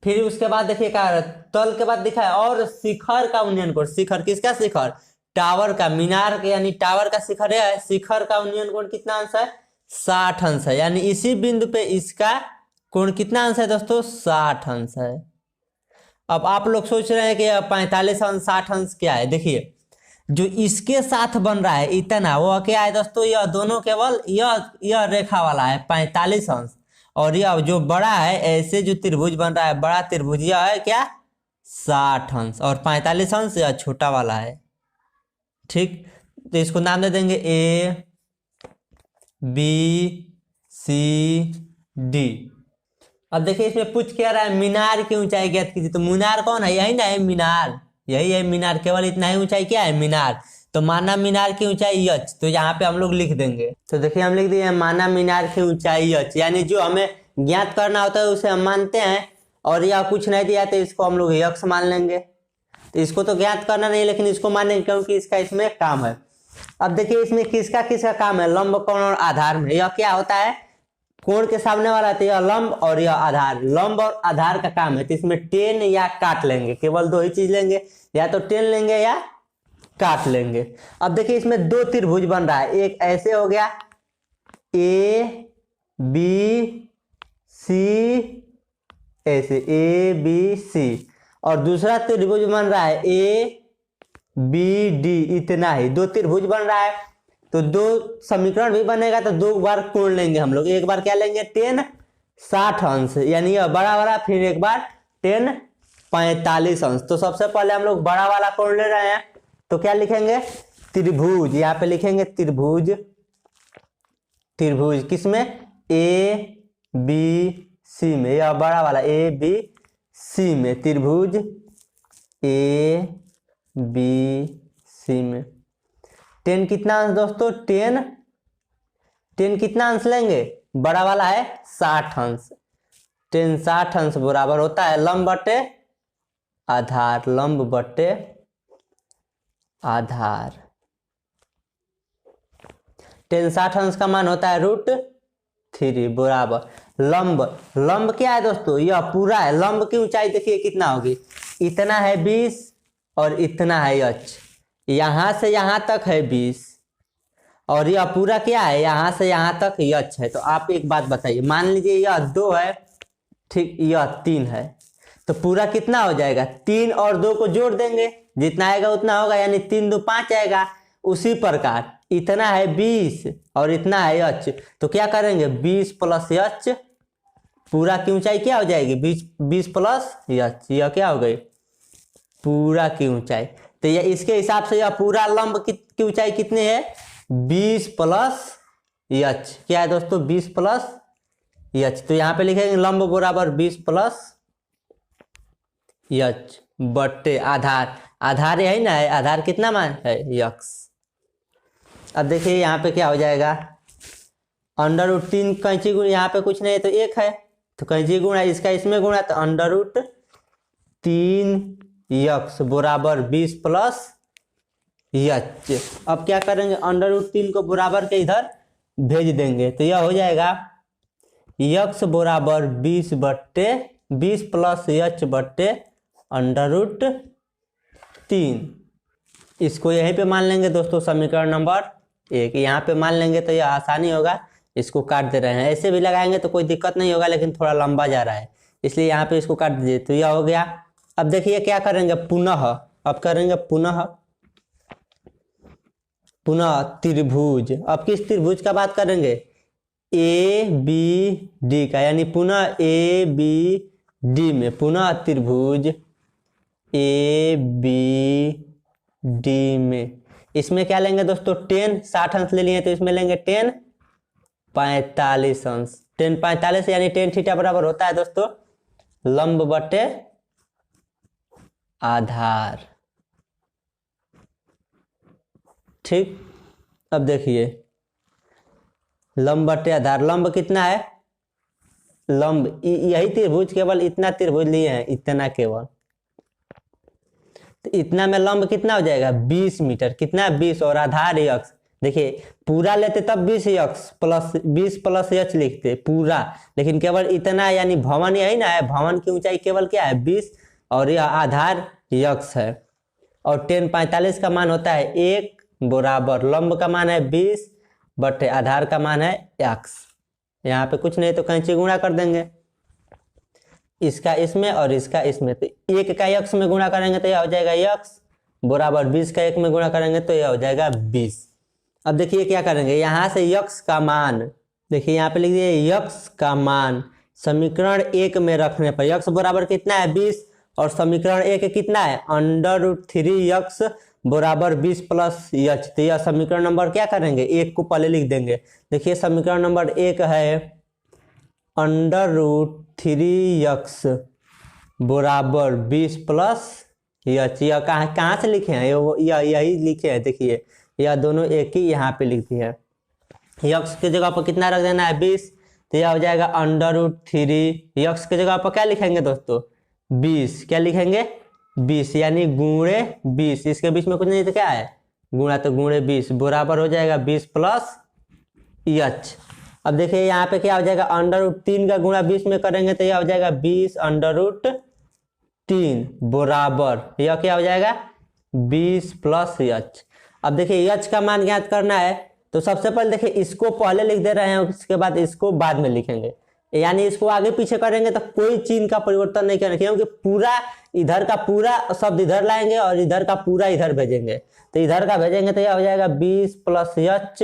फिर उसके बाद देखिए क्या है, तल के बाद दिखा है और शिखर का उन्नयन कोण, शिखर किसका, शिखर टावर का, मीनार के यानी टावर का शिखर है, शिखर का उन्नयन कोण कितना अंश है, 60 अंश है। यानी इसी बिंदु पे इसका कोण कितना अंश है दोस्तों, 60 अंश है। अब आप लोग सोच रहे हैं कि 45 अंश 60 अंश क्या है, देखिए जो इसके साथ बन रहा है इतना, वो क्या है दोस्तों, यह दोनों केवल यह रेखा वाला है 45 अंश, और यह जो बड़ा है ऐसे जो त्रिभुज बन रहा है, बड़ा त्रिभुज यह है क्या, 60 अंश, और 45 अंश यह छोटा वाला है। ठीक, तो इसको नाम दे देंगे ए बी सी डी। अब देखिए इसमें पूछ क्या रहा है, मीनार की ऊंचाई ज्ञात कीजिए। तो मीनार कौन है, यही ना है मीनार, यही है मीनार, केवल इतना ही ऊंचाई क्या है, मीनार। तो माना मीनार की ऊंचाई h, तो यहाँ पे हम लोग लिख देंगे। तो देखिए हम लिख दिए माना मीनार की ऊंचाई h, यानी जो हमें ज्ञात करना होता है उसे हम मानते हैं, और यह कुछ नहीं दिया तो इसको हम लोग यक्ष मान लेंगे। तो इसको तो ज्ञात करना नहीं, लेकिन इसको मानेंगे क्योंकि इसका इसमें काम है। अब देखिए इसमें किसका किसका काम है, लंब कोण और आधार में। यह क्या होता है, कोण के सामने वाला, तो यह लंब और यह आधार, लंब और आधार का काम है। तो इसमें टेन या काट लेंगे, केवल दो ही चीज लेंगे, या तो टेन लेंगे या काट लेंगे। अब देखिए इसमें दो त्रिभुज बन रहा है, एक ऐसे हो गया ए बी सी, ऐसे ए बी सी, और दूसरा त्रिभुज बन रहा है ए बी डी, इतना ही, दो त्रिभुज बन रहा है। तो दो समीकरण भी बनेगा, तो दो बार कोण लेंगे हम लोग, एक बार क्या लेंगे टेन 60 अंश, यानी यह बड़ा वाला, फिर एक बार टेन 45 अंश। तो सबसे पहले हम लोग बड़ा वाला कोण ले रहे हैं, तो क्या लिखेंगे, त्रिभुज, यहाँ पे लिखेंगे त्रिभुज, त्रिभुज किसमें, ए बी सी में, यह बड़ा वाला ए बी सी में, त्रिभुज ए बी सी में। टेन कितना अंश दोस्तों, टेन कितना अंश लेंगे, बड़ा वाला है 60 अंश, टेन 60 अंश बराबर होता है लंब बटे आधार, लंब बटे आधार। टेन 60 अंश का मान होता है √3 बराबर लंब, लंब क्या है दोस्तों, यह पूरा है, लंब की ऊंचाई देखिए कितना होगी, इतना है 20 और इतना है h, यहां से यहां तक है 20, और यह पूरा क्या है, यहां से यहां तक h है। तो आप एक बात बताइए, मान लीजिए यह 2 है, ठीक, यह 3 है, तो पूरा कितना हो जाएगा, 3 और 2 को जोड़ देंगे, जितना आएगा उतना होगा, यानी 3 2 5 आएगा। उसी प्रकार इतना है 20 और इतना है h, तो क्या करेंगे 20 प्लस h, पूरा की ऊंचाई क्या हो जाएगी 20 प्लस h, यह क्या हो गई पूरा की ऊंचाई। तो यह इसके हिसाब से यह पूरा लंब की ऊंचाई कितनी है 20 प्लस h, क्या है दोस्तों 20 प्लस h। तो यहाँ पे लिखेंगे लंब बराबर 20 प्लस h बट्टे आधार, आधार यही ना है, आधार कितना मान है x। अब देखिए यहाँ पे क्या हो जाएगा, √3 कैंची गुण, यहाँ पे कुछ नहीं है तो 1 है, तो कैंची गुणा इसका इसमें गुणा, तो √3x बराबर 20 प्लस h। अब क्या करेंगे, √3 को बराबर के इधर भेज देंगे, तो यह हो जाएगा x बराबर 20 प्लस h बट्टे √3। इसको यहीं पे मान लेंगे दोस्तों, समीकरण नंबर 1 यहाँ पे मान लेंगे, तो यह आसानी होगा। इसको काट दे रहे हैं, ऐसे भी लगाएंगे तो कोई दिक्कत नहीं होगा, लेकिन थोड़ा लंबा जा रहा है, इसलिए यहाँ पे इसको काट दीजिए, तो यह हो गया। अब देखिए क्या करेंगे पुनः, अब करेंगे पुनः, पुनः त्रिभुज। अब किस त्रिभुज का बात करेंगे? ए बी डी का, यानी पुनः ए बी डी में पुनः त्रिभुज ए बी डी में। इसमें क्या लेंगे दोस्तों? 10 60 अंश ले लिए तो इसमें लेंगे 10 45 अंश। 10 45 यानी 10 थीटा बराबर होता है दोस्तों लंब बटे आधार। ठीक, अब देखिए लंब बटे आधार। लंब कितना है? लंब यही त्रिभुज, केवल इतना त्रिभुज लिए हैं, इतना केवल। तो इतना में लंब कितना हो जाएगा? 20 मीटर। कितना? 20। और आधार यक्स, देखिए पूरा लेते तब 20 यक्स प्लस 20 प्लस यच लिखते पूरा, लेकिन केवल इतना, यानी भवन यही ना है। भवन की ऊंचाई केवल क्या है? 20, और यह आधार यक्स है। और 10 45 का मान होता है 1 बराबर लंब का मान है 20 बटे आधार का मान है यक्स। यहाँ पे कुछ नहीं तो कैंची गुणा कर देंगे, इसका इसमें और इसका इसमें। तो 1 का यक्स में गुणा करेंगे तो यह हो जाएगा यक्स बराबर 20 का 1 में गुणा करेंगे तो यह हो जाएगा 20। अब देखिए क्या करेंगे, यहाँ से यक्स का मान, देखिए यहाँ पे लिख दिए यक्स का मान समीकरण 1 में रखने पर यक्स बराबर कितना है? 20। और समीकरण 1 कितना है? √3 यक्स बराबर 20 प्लस यच। तो यह समीकरण नंबर क्या करेंगे? 1 को पहले लिख देंगे। देखिए समीकरण नंबर 1 है √3 यक्स बराबर 20 प्लस यच। यह कहाँ से लिखे हैं? यही लिखे हैं। देखिए यह दोनों एक ही यहाँ पे लिख दिए हैं। यक्स की जगह पर कितना रख देना है? 20। तो यह हो जाएगा √3 यक्स की जगह पर क्या लिखेंगे दोस्तों? 20। क्या लिखेंगे? 20, यानी गुणे 20। इसके बीच में कुछ नहीं तो क्या है? गुणा, तो गुणे 20 बराबर हो जाएगा 20 प्लस यच। अब देखिए यहाँ पे क्या हो जाएगा? √3 का गुणा 20 में करेंगे तो यह हो जाएगा 20 √3 बराबर यह क्या हो जाएगा? 20 प्लस यच। अब देखिए यच का मान ज्ञात करना है तो सबसे पहले देखिए इसको पहले लिख दे रहे हैं, उसके बाद इसको बाद में लिखेंगे, यानी इसको आगे पीछे करेंगे तो कोई चिन्ह का परिवर्तन नहीं करेंगे, क्योंकि पूरा इधर का पूरा शब्द इधर लाएंगे और इधर का पूरा इधर भेजेंगे। तो इधर का भेजेंगे तो यह हो जाएगा 20 प्लस यच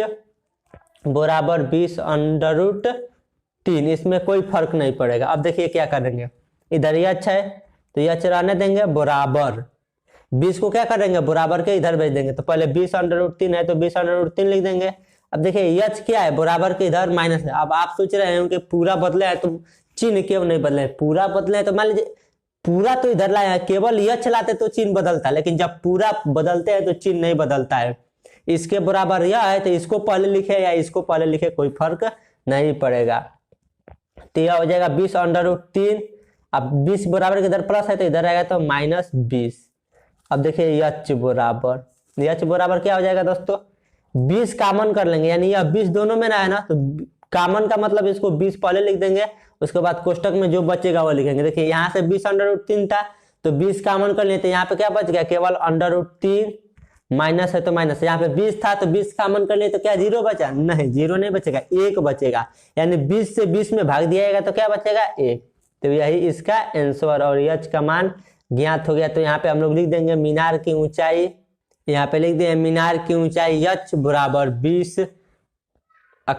बराबर 20 √3। इसमें कोई फर्क नहीं पड़ेगा। अब देखिए क्या करेंगे, इधर यच है तो यच रहने देंगे बराबर 20 को क्या करेंगे? बराबर के इधर भेज देंगे। तो पहले 20 √3 है तो 20 √3 लिख देंगे। अब देखिए यच क्या है? बराबर के इधर माइनस है। अब आप सोच रहे हैं कि पूरा बदले है तो चिन्ह क्यों नहीं बदले? पूरा बदले है तो मान लीजिए पूरा तो इधर लाए हैं, केवल यच लाते तो चिन्ह बदलता है, लेकिन जब पूरा बदलते हैं तो चिन्ह नहीं बदलता है। इसके बराबर यह है तो इसको पहले लिखे या इसको पहले लिखे कोई फर्क नहीं पड़ेगा। तो यह हो जाएगा 20 √3। अब 20 बराबर के इधर प्लस है तो इधर आएगा तो -20। अब देखिए यच बराबर क्या हो जाएगा दोस्तों? 20 कॉमन कर लेंगे, यानी यह 20 दोनों में ना है ना, तो कॉमन का मतलब इसको 20 पहले लिख देंगे, उसके बाद कोष्टक में जो बचेगा वो लिखेंगे। देखिए यहाँ से 20 √3 था तो 20 कॉमन कर लेते, यहाँ पे क्या बच गया? केवल √3 माइनस है तो माइनस। यहाँ पे 20 था तो 20 कॉमन कर लिए तो क्या 0 बचा? नहीं, 0 नहीं बचेगा, 1 बचेगा, यानी 20 से 20 में भाग दिया जाएगा तो क्या बचेगा? 1। तो यही इसका आंसर। और यच का मान ज्ञात हो गया। तो यहाँ पे हम लोग लिख देंगे मीनार की ऊंचाई, यहाँ पे लिख देंगे मीनार की ऊंचाई यच बराबर 20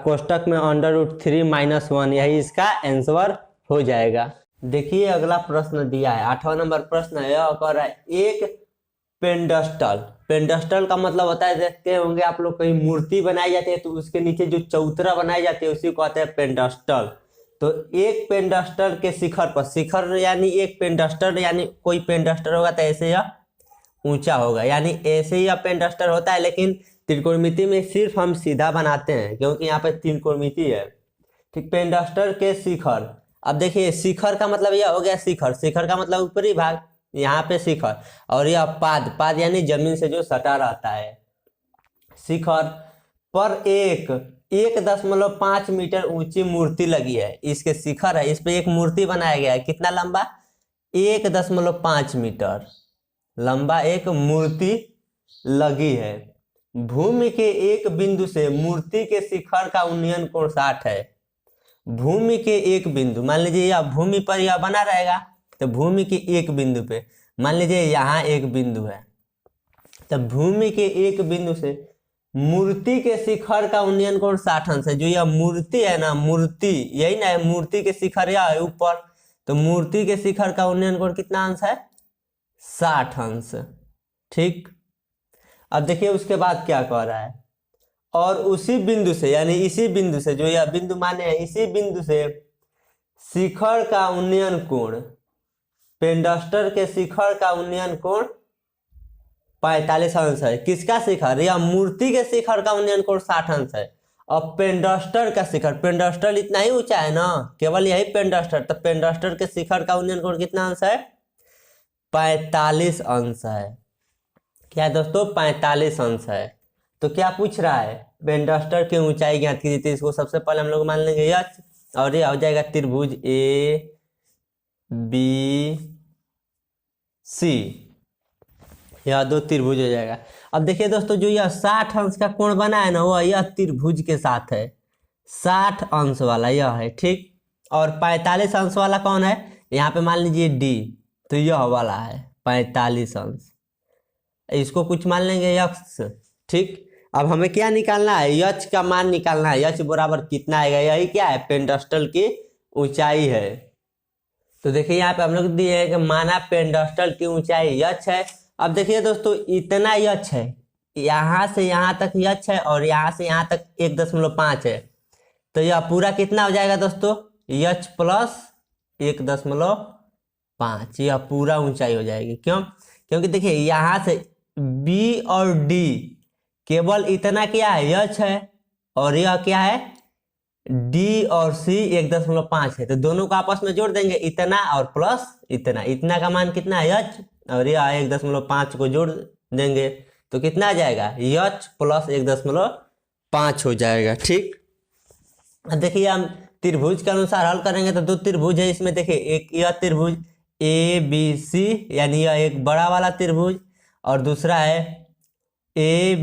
कोष्टक में √3 - 1। यही इसका आंसर हो जाएगा। देखिए अगला प्रश्न दिया है 8वां नंबर प्रश्न है। यह कह रहा है एक पेंडस्टल का मतलब होता है, देखते होंगे आप लोग कहीं मूर्ति बनाई जाती है तो उसके नीचे जो चौतरा बनाई जाती है उसी को कहते हैं पेंडस्टल। तो एक पेंडस्टल के शिखर पर, शिखर यानी एक पेंडस्टल, यानी कोई पेंडस्टल होगा तो ऐसे यह ऊंचा होगा, यानी ऐसे ही यह पेंडस्टल होता है। लेकिन त्रिकोणमिति में सिर्फ हम सीधा बनाते हैं क्योंकि यहाँ पे त्रिकोणमिति है। ठीक, पेंडस्टल के शिखर। अब देखिए शिखर का मतलब यह हो गया शिखर का मतलब ऊपरी भाग, यहाँ पे शिखर। और यह पाद यानी जमीन से जो सटा रहता है। शिखर पर 1.5 मीटर ऊंची मूर्ति लगी है, इसके शिखर है, इस पे एक मूर्ति बनाया गया है। कितना लंबा? 1.5 मीटर लंबा एक मूर्ति लगी है। भूमि के एक बिंदु से मूर्ति के शिखर का उन्नयन कोण 60 है। भूमि के एक बिंदु, मान लीजिए यह भूमि पर यह बना रहेगा, तो भूमि के एक बिंदु पे मान लीजिए यहाँ एक बिंदु है, तो भूमि के एक बिंदु से मूर्ति के शिखर का उन्नयन कोण 60 अंश है। जो यह मूर्ति है ना, मूर्ति यही ना है, मूर्ति के शिखर यह है ऊपर, तो मूर्ति के शिखर का उन्नयन कोण कितना अंश है? 60 अंश। ठीक, अब देखिए उसके बाद क्या कह रहा है, और उसी बिंदु से, यानी इसी बिंदु से, जो यह बिंदु माने हैं, इसी बिंदु से शिखर का उन्नयन कोण, पेंडस्टर के शिखर का उन्नयन कोण 45 अंश है। किसका शिखर? या मूर्ति के शिखर का उन्नयन कोण 60 अंश है। अब पेंडस्टर का शिखर, पेंडस्टर इतना ही ऊंचा है ना, केवल यही पेंडस्टर, तो पेंडस्टर के शिखर का उन्नयन कोण कितना अंश है? 45 अंश है। क्या है दोस्तों? 45 अंश है। तो क्या पूछ रहा है? पेंडस्टर की ऊंचाई ज्ञात कीजिए। तो इसको सबसे पहले हम लोग मान लेंगे यच, और ये हो जाएगा त्रिभुज ए बी सी, यह दो त्रिभुज हो जाएगा। अब देखिए दोस्तों, जो यह 60 अंश का कोण बना है ना, वह यह त्रिभुज के साथ है, 60 अंश वाला यह है। ठीक, और 45 अंश वाला कौन है? यहाँ पे मान लीजिए डी, तो यह वाला है 45 अंश। इसको कुछ मान लेंगे यक्स। ठीक, अब हमें क्या निकालना है? यच का मान निकालना है। यच बराबर कितना आएगा? यही क्या है? पेंडस्टल की ऊंचाई है। तो देखिए यहाँ पे हम लोग दिए हैं कि माना पेंडस्टल की ऊंचाई यच है। अब देखिए दोस्तों, इतना यच है, यहाँ से यहाँ तक यच है, और यहाँ से यहाँ तक 1.5 है। तो यह पूरा कितना हो जाएगा दोस्तों? यच प्लस 1.5, यह पूरा ऊंचाई हो जाएगी। क्यों? क्योंकि देखिए यहाँ से बी और डी केवल इतना क्या है? यच है, और यह क्या है? डी और सी 1.5 है। तो दोनों को आपस में जोड़ देंगे, इतना और प्लस इतना। इतना का मान कितना है? यच, और यह 1.5 को जोड़ देंगे तो कितना आ जाएगा? यच प्लस 1.5 हो जाएगा। ठीक, देखिए हम त्रिभुज के अनुसार हल करेंगे तो दो त्रिभुज है इसमें। देखिए एक यह त्रिभुज ए बी सी, यानी यह एक बड़ा वाला त्रिभुज, और दूसरा है ए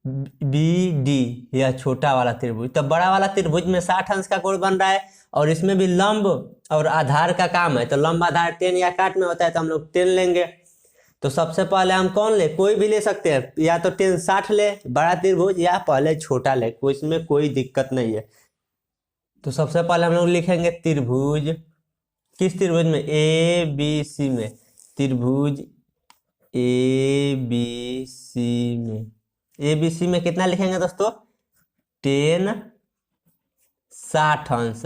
बी डी, यह छोटा वाला त्रिभुज। तो बड़ा वाला त्रिभुज में 60 अंश का कोण बन रहा है, और इसमें भी लंब और आधार का काम है। तो लंब आधार 10 या काट में होता है, तो हम लोग 10 लेंगे। तो सबसे पहले हम कौन ले? कोई भी ले सकते हैं, या तो 10 60 ले बड़ा त्रिभुज, या पहले छोटा ले, कोई इसमें कोई दिक्कत नहीं है। तो सबसे पहले हम लोग लिखेंगे त्रिभुज, किस त्रिभुज में? ए बी सी में। त्रिभुज ए बी सी में, ए बी सी में कितना लिखेंगे दोस्तों? 10 60 अंश।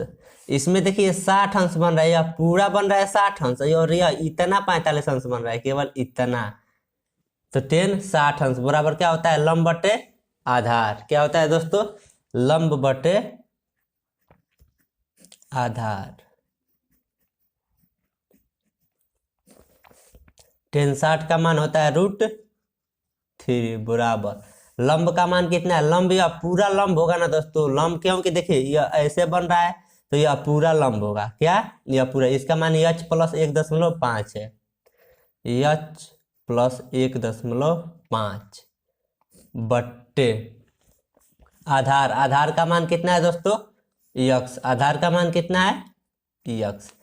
इसमें देखिए 60 अंश बन रहा है, यह पूरा बन रहा है 60 अंश, और यह इतना 45 अंश बन रहा है, केवल इतना। तो 10 60 अंश बराबर क्या होता है? लंब बटे आधार। क्या होता है दोस्तों? लंब बटे आधार। 10 60 का मान होता है √3 बराबर लंब का मान कितना है? लंब यह पूरा लंब होगा ना दोस्तों, लंब क्योंकि देखिए यह ऐसे बन रहा है, तो यह पूरा लंब होगा। क्या? यह पूरा, इसका मान यच प्लस 1.5 है, यच प्लस 1.5 बट्टे आधार। आधार का मान कितना है दोस्तों? यक्स। आधार का मान कितना है? यक्स।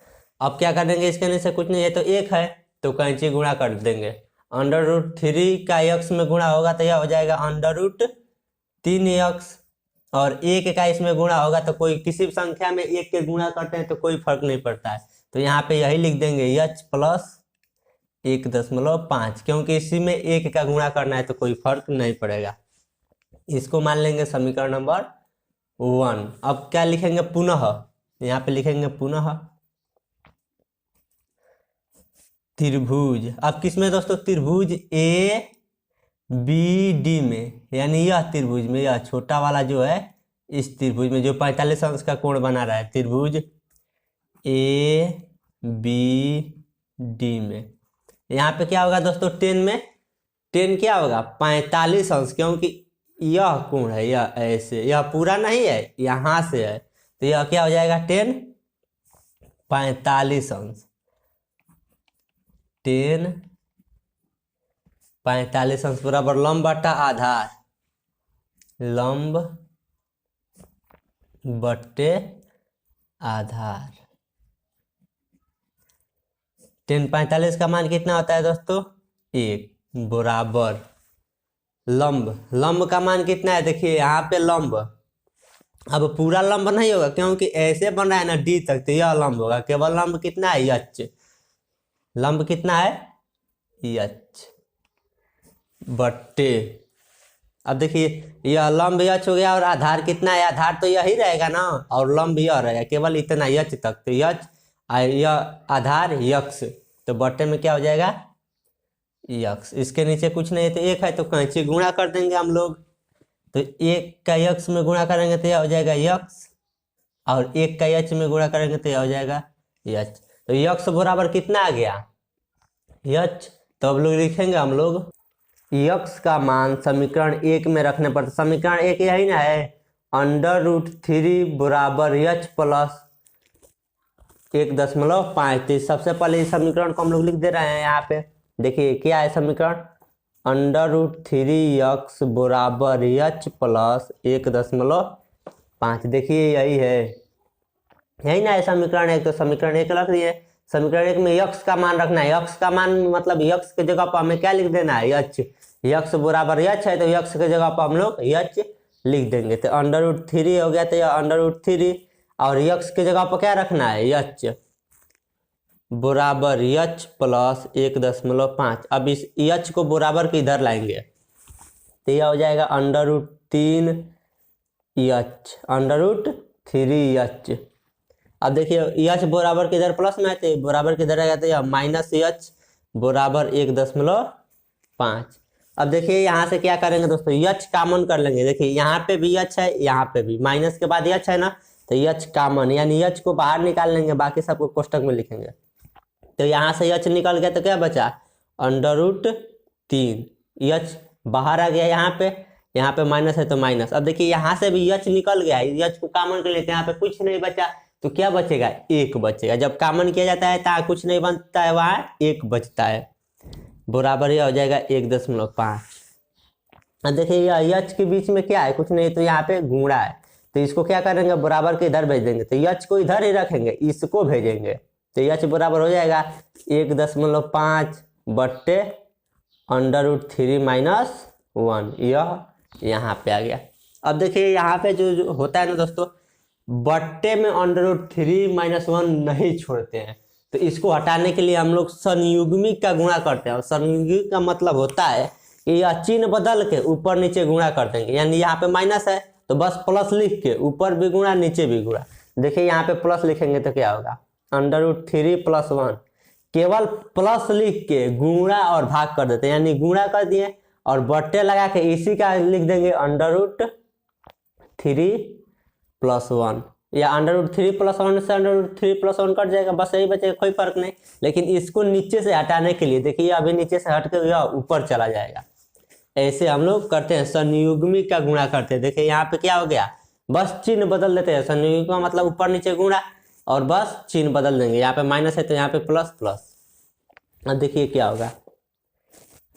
अब क्या कर देंगे? इसके नीचे कुछ नहीं है, तो 1 है, तो कैंची गुणा कर देंगे। √3 का यक्स में गुणा होगा तो यह हो जाएगा √3x, और 1 का इसमें गुणा होगा तो कोई किसी भी संख्या में 1 के गुणा करते हैं तो कोई फर्क नहीं पड़ता है। तो यहाँ पे यही लिख देंगे यच प्लस 1.5, क्योंकि इसी में 1 का गुणा करना है तो कोई फर्क नहीं पड़ेगा। इसको मान लेंगे समीकरण नंबर 1। अब क्या लिखेंगे? पुनः, यहाँ पे लिखेंगे पुनः त्रिभुज। अब किसमें दोस्तों? त्रिभुज ए बी डी में, यानी यह त्रिभुज में, यह छोटा वाला जो है, इस त्रिभुज में जो 45 अंश का कोण बना रहा है, त्रिभुज ए बी डी में। यहाँ पे क्या होगा दोस्तों? 10 में 10 क्या होगा? 45 अंश, क्योंकि यह कोण है, यह ऐसे, यह पूरा नहीं है, यहाँ से है, तो यह क्या हो जाएगा? 10 45 अंश, 10 45 अंश बराबर लंब बटा आधार, लंब बटे आधार। 10 45 का मान कितना होता है दोस्तों? 1 बराबर लंब का मान कितना है, देखिए यहाँ पे लंब, अब पूरा लंब नहीं होगा क्योंकि ऐसे बन रहा है ना डी तक, तो यह लंब होगा, केवल लंब कितना है एच, लंब कितना है एच बट्टे, अब देखिए यह लंब एच हो गया और आधार कितना है, आधार तो यही रहेगा ना और लंब यह रहेगा, केवल इतना एच तक, तो एच यह आधार यक्स, तो बट्टे में क्या हो जाएगा यक्स, इसके नीचे कुछ नहीं है तो एक है तो कैंची गुणा कर देंगे हम लोग, तो एक का यक्स में गुणा करेंगे तो यह हो जाएगा यक्स और एक का एच में गुणा करेंगे तो यह हो जाएगा एच, तो यक्स बराबर कितना आ गया एच, तो अब लोग लिखेंगे हम लोग यक्स का मान समीकरण 1 में रखने पर, समीकरण 1 यही ना है, √3 बराबर एच प्लस 1.5, तो सबसे पहले इस समीकरण को हम लोग लिख दे रहे हैं यहाँ पे, देखिए क्या है समीकरण, √3x बराबर एच प्लस 1.5, देखिए यही है, यही ना है समीकरण 1, तो समीकरण 1 रख दिए, समीकरण 1 में यक्स का मान रखना है, यक्स का मान मतलब यक्स के जगह पर हमें क्या लिख देना है एच, यक्स बराबर एच है तो यक्स के जगह पर हम लोग एच लिख देंगे, तो √3 हो गया, तो यह √3 और यक्स के जगह पर क्या रखना है एच बराबर एच प्लस 1.5, अब इस एच को बराबर के इधर लाएंगे तो यह हो जाएगा √3 एच √3 एच, अब देखिए एच बराबर के इधर प्लस में है तो बराबर के इधर आएगा तो यह माइनस एच बराबर 1.5, अब देखिए यहाँ से क्या करेंगे दोस्तों एच कॉमन कर लेंगे, देखिए यहाँ पे भी एच है यहाँ पे भी, माइनस के बाद एच है ना तो एच कॉमन, यानी एच को बाहर निकाल लेंगे, बाकी सबको कोष्टक में लिखेंगे, तो यहाँ से एच निकल गया तो क्या बचा √3, एच बाहर आ गया, यहाँ पे माइनस है तो माइनस, अब देखिए यहाँ से भी एच निकल गया, एच को कॉमन कर लेते हैं, यहाँ पे कुछ नहीं बचा तो क्या बचेगा एक बचेगा, जब कॉमन किया जाता है तो कुछ नहीं बनता है वहाँ एक बचता है, बराबर यह हो जाएगा 1.5, अब देखिए यह एच के बीच में क्या है कुछ नहीं, तो यहाँ पे गुणा है, तो इसको क्या करेंगे बराबर के इधर भेज देंगे, तो एच को इधर ही रखेंगे इसको भेजेंगे, तो एच बराबर हो जाएगा 1.5 बट्टे √3 - 1, यह यहाँ पे आ गया, अब देखिए यहाँ पे जो होता है ना दोस्तों, बट्टे में √3 - 1 नहीं छोड़ते हैं, तो इसको हटाने के लिए हम लोग संयुग्मिक का गुणा करते हैं, और संयुग्मिक का मतलब होता है कि यह चिन्ह बदल के ऊपर नीचे गुणा कर देंगे, यानी यहाँ पे माइनस है तो बस प्लस लिख के ऊपर भी गुणा नीचे भी गुणा, देखिए यहाँ पे प्लस लिखेंगे तो क्या होगा √3 + 1, केवल प्लस लिख के गुणा और भाग कर देते हैं, यानी गुणा कर दिए और बट्टे लगा के इसी का लिख देंगे √3 + 1, या √3 + 1 से √3 + 1 कट जाएगा, बस यही बचेगा, कोई फर्क नहीं, लेकिन इसको नीचे से हटाने के लिए देखिए अभी नीचे से हट के यह ऊपर चला जाएगा, ऐसे हम लोग करते हैं, संयुग्मिक का गुणा करते हैं, देखिए यहाँ पे क्या हो गया बस चिन्ह बदल देते हैं, संयुग्मिक का मतलब ऊपर नीचे गुणा और बस चिन्ह बदल देंगे, यहाँ पे माइनस है तो यहाँ पे प्लस प्लस, अब देखिए क्या होगा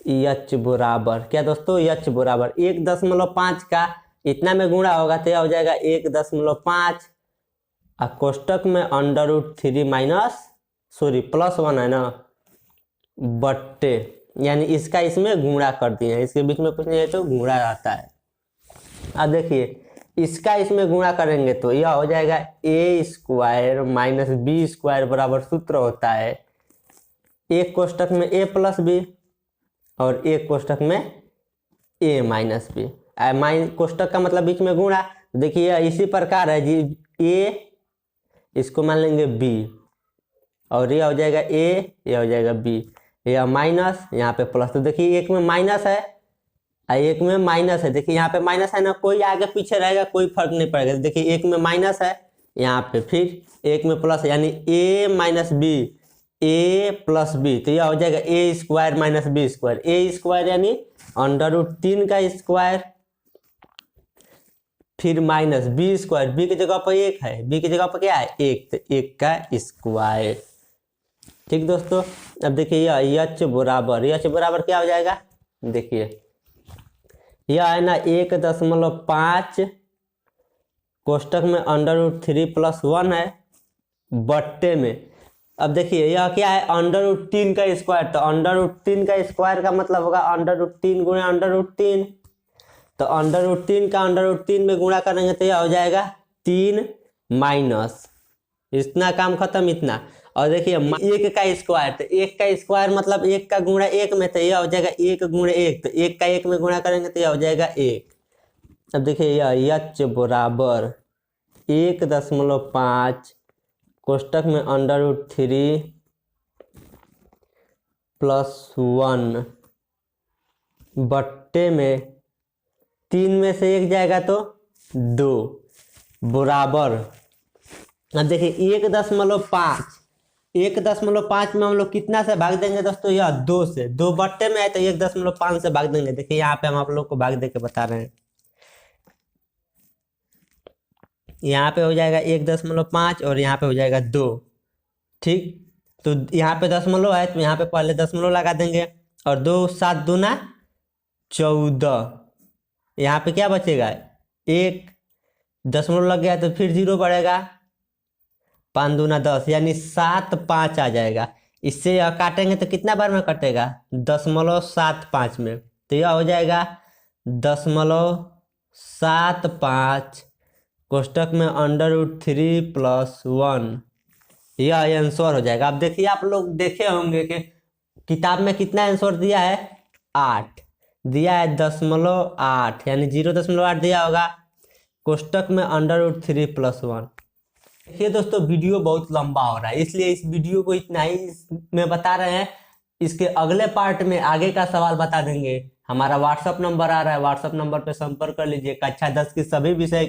एच बराबर क्या दोस्तों, एच बराबर 1.5 का इतना में गुणा होगा तो यह हो जाएगा 1.5, और कोष्टक में √3 प्लस 1 है ना बट्टे, यानी इसका इसमें गुणा कर दिए, इसके बीच में कुछ नहीं है तो गुणा आता है, अब देखिए इसका इसमें गुणा करेंगे तो यह हो जाएगा a² - b² बराबर सूत्र होता है, एक कोष्टक में a + b और एक कोष्टक में a - b, कोष्टक का मतलब बीच में गुणा, देखिए इसी प्रकार है जी, a इसको मान लेंगे b और यह हो जाएगा a, यह हो जाएगा b, यह माइनस यहाँ पे प्लस, तो देखिए एक में माइनस है एक में माइनस है, देखिए यहाँ पे माइनस है ना, कोई आगे पीछे रहेगा कोई फर्क नहीं पड़ेगा, देखिए एक में माइनस है यहाँ पे, फिर एक में प्लस, यानी a - b, a + b, तो यह हो जाएगा a² - b², a² यानी √3 का स्क्वायर, फिर माइनस b², b की जगह पर 1 है, b की जगह पर क्या है 1, तो 1 का स्क्वायर, ठीक दोस्तों, अब देखिए यह एच बराबर क्या हो जाएगा, देखिए यह है ना 1.5 कोष्टक में √3 + 1 है बट्टे में अब देखिए यह क्या है, √3 का स्क्वायर। तो √3 का स्क्वायर का मतलब होगा √3 गुणा √3। तो √3 का √3 में गुणा करेंगे तो यह हो जाएगा 3 माइनस इतना, काम खत्म इतना। और देखिए 1 का स्क्वायर, तो 1 का स्क्वायर मतलब 1 का गुणा 1 में, तो यह हो जाएगा 1 गुणा 1। तो 1 का 1 में गुणा करेंगे तो यह हो जाएगा 1। अब देखिए यह h बराबर 1.5 कोष्टक में √3 + 1 बट्टे में 3 में से 1 जाएगा तो 2 बराबर। अब देखिए 1.5 1.5 में हम लोग कितना से भाग देंगे दोस्तों, यह 2 से। 2 बट्टे में है तो 1.5 से भाग देंगे। देखिए यहाँ पे हम आप लोग को भाग दे के बता रहे हैं। यहाँ पे हो जाएगा 1.5 और यहाँ पे हो जाएगा 2। ठीक, तो यहाँ पे दशमलव है तो यहाँ पे पहले दशमलव लगा देंगे। और 2 7 दूना 14। यहाँ पे क्या बचेगा, 1 दशमलव लग गया तो फिर 0 बढ़ेगा, 5 दूना 10, यानी 7 5 आ जाएगा। इससे यह काटेंगे तो कितना बार में कटेगा, 0.75 में। तो यह हो जाएगा 0.75 कोष्टक में √3 + 1। यह आंसर हो जाएगा। अब देखिए आप लोग देखे होंगे कि किताब में कितना आंसर दिया है, 8 दिया है, 0.8 यानी 0.8 दिया होगा कोष्टक में √3 + 1। देखिए दोस्तों वीडियो बहुत लंबा हो रहा है, इसलिए इस वीडियो को इतना ही में बता रहे हैं। इसके अगले पार्ट में आगे का सवाल बता देंगे। हमारा व्हाट्सअप नंबर आ रहा है, व्हाट्सअप नंबर पे संपर्क कर लीजिए। कक्षा 10 की सभी विषय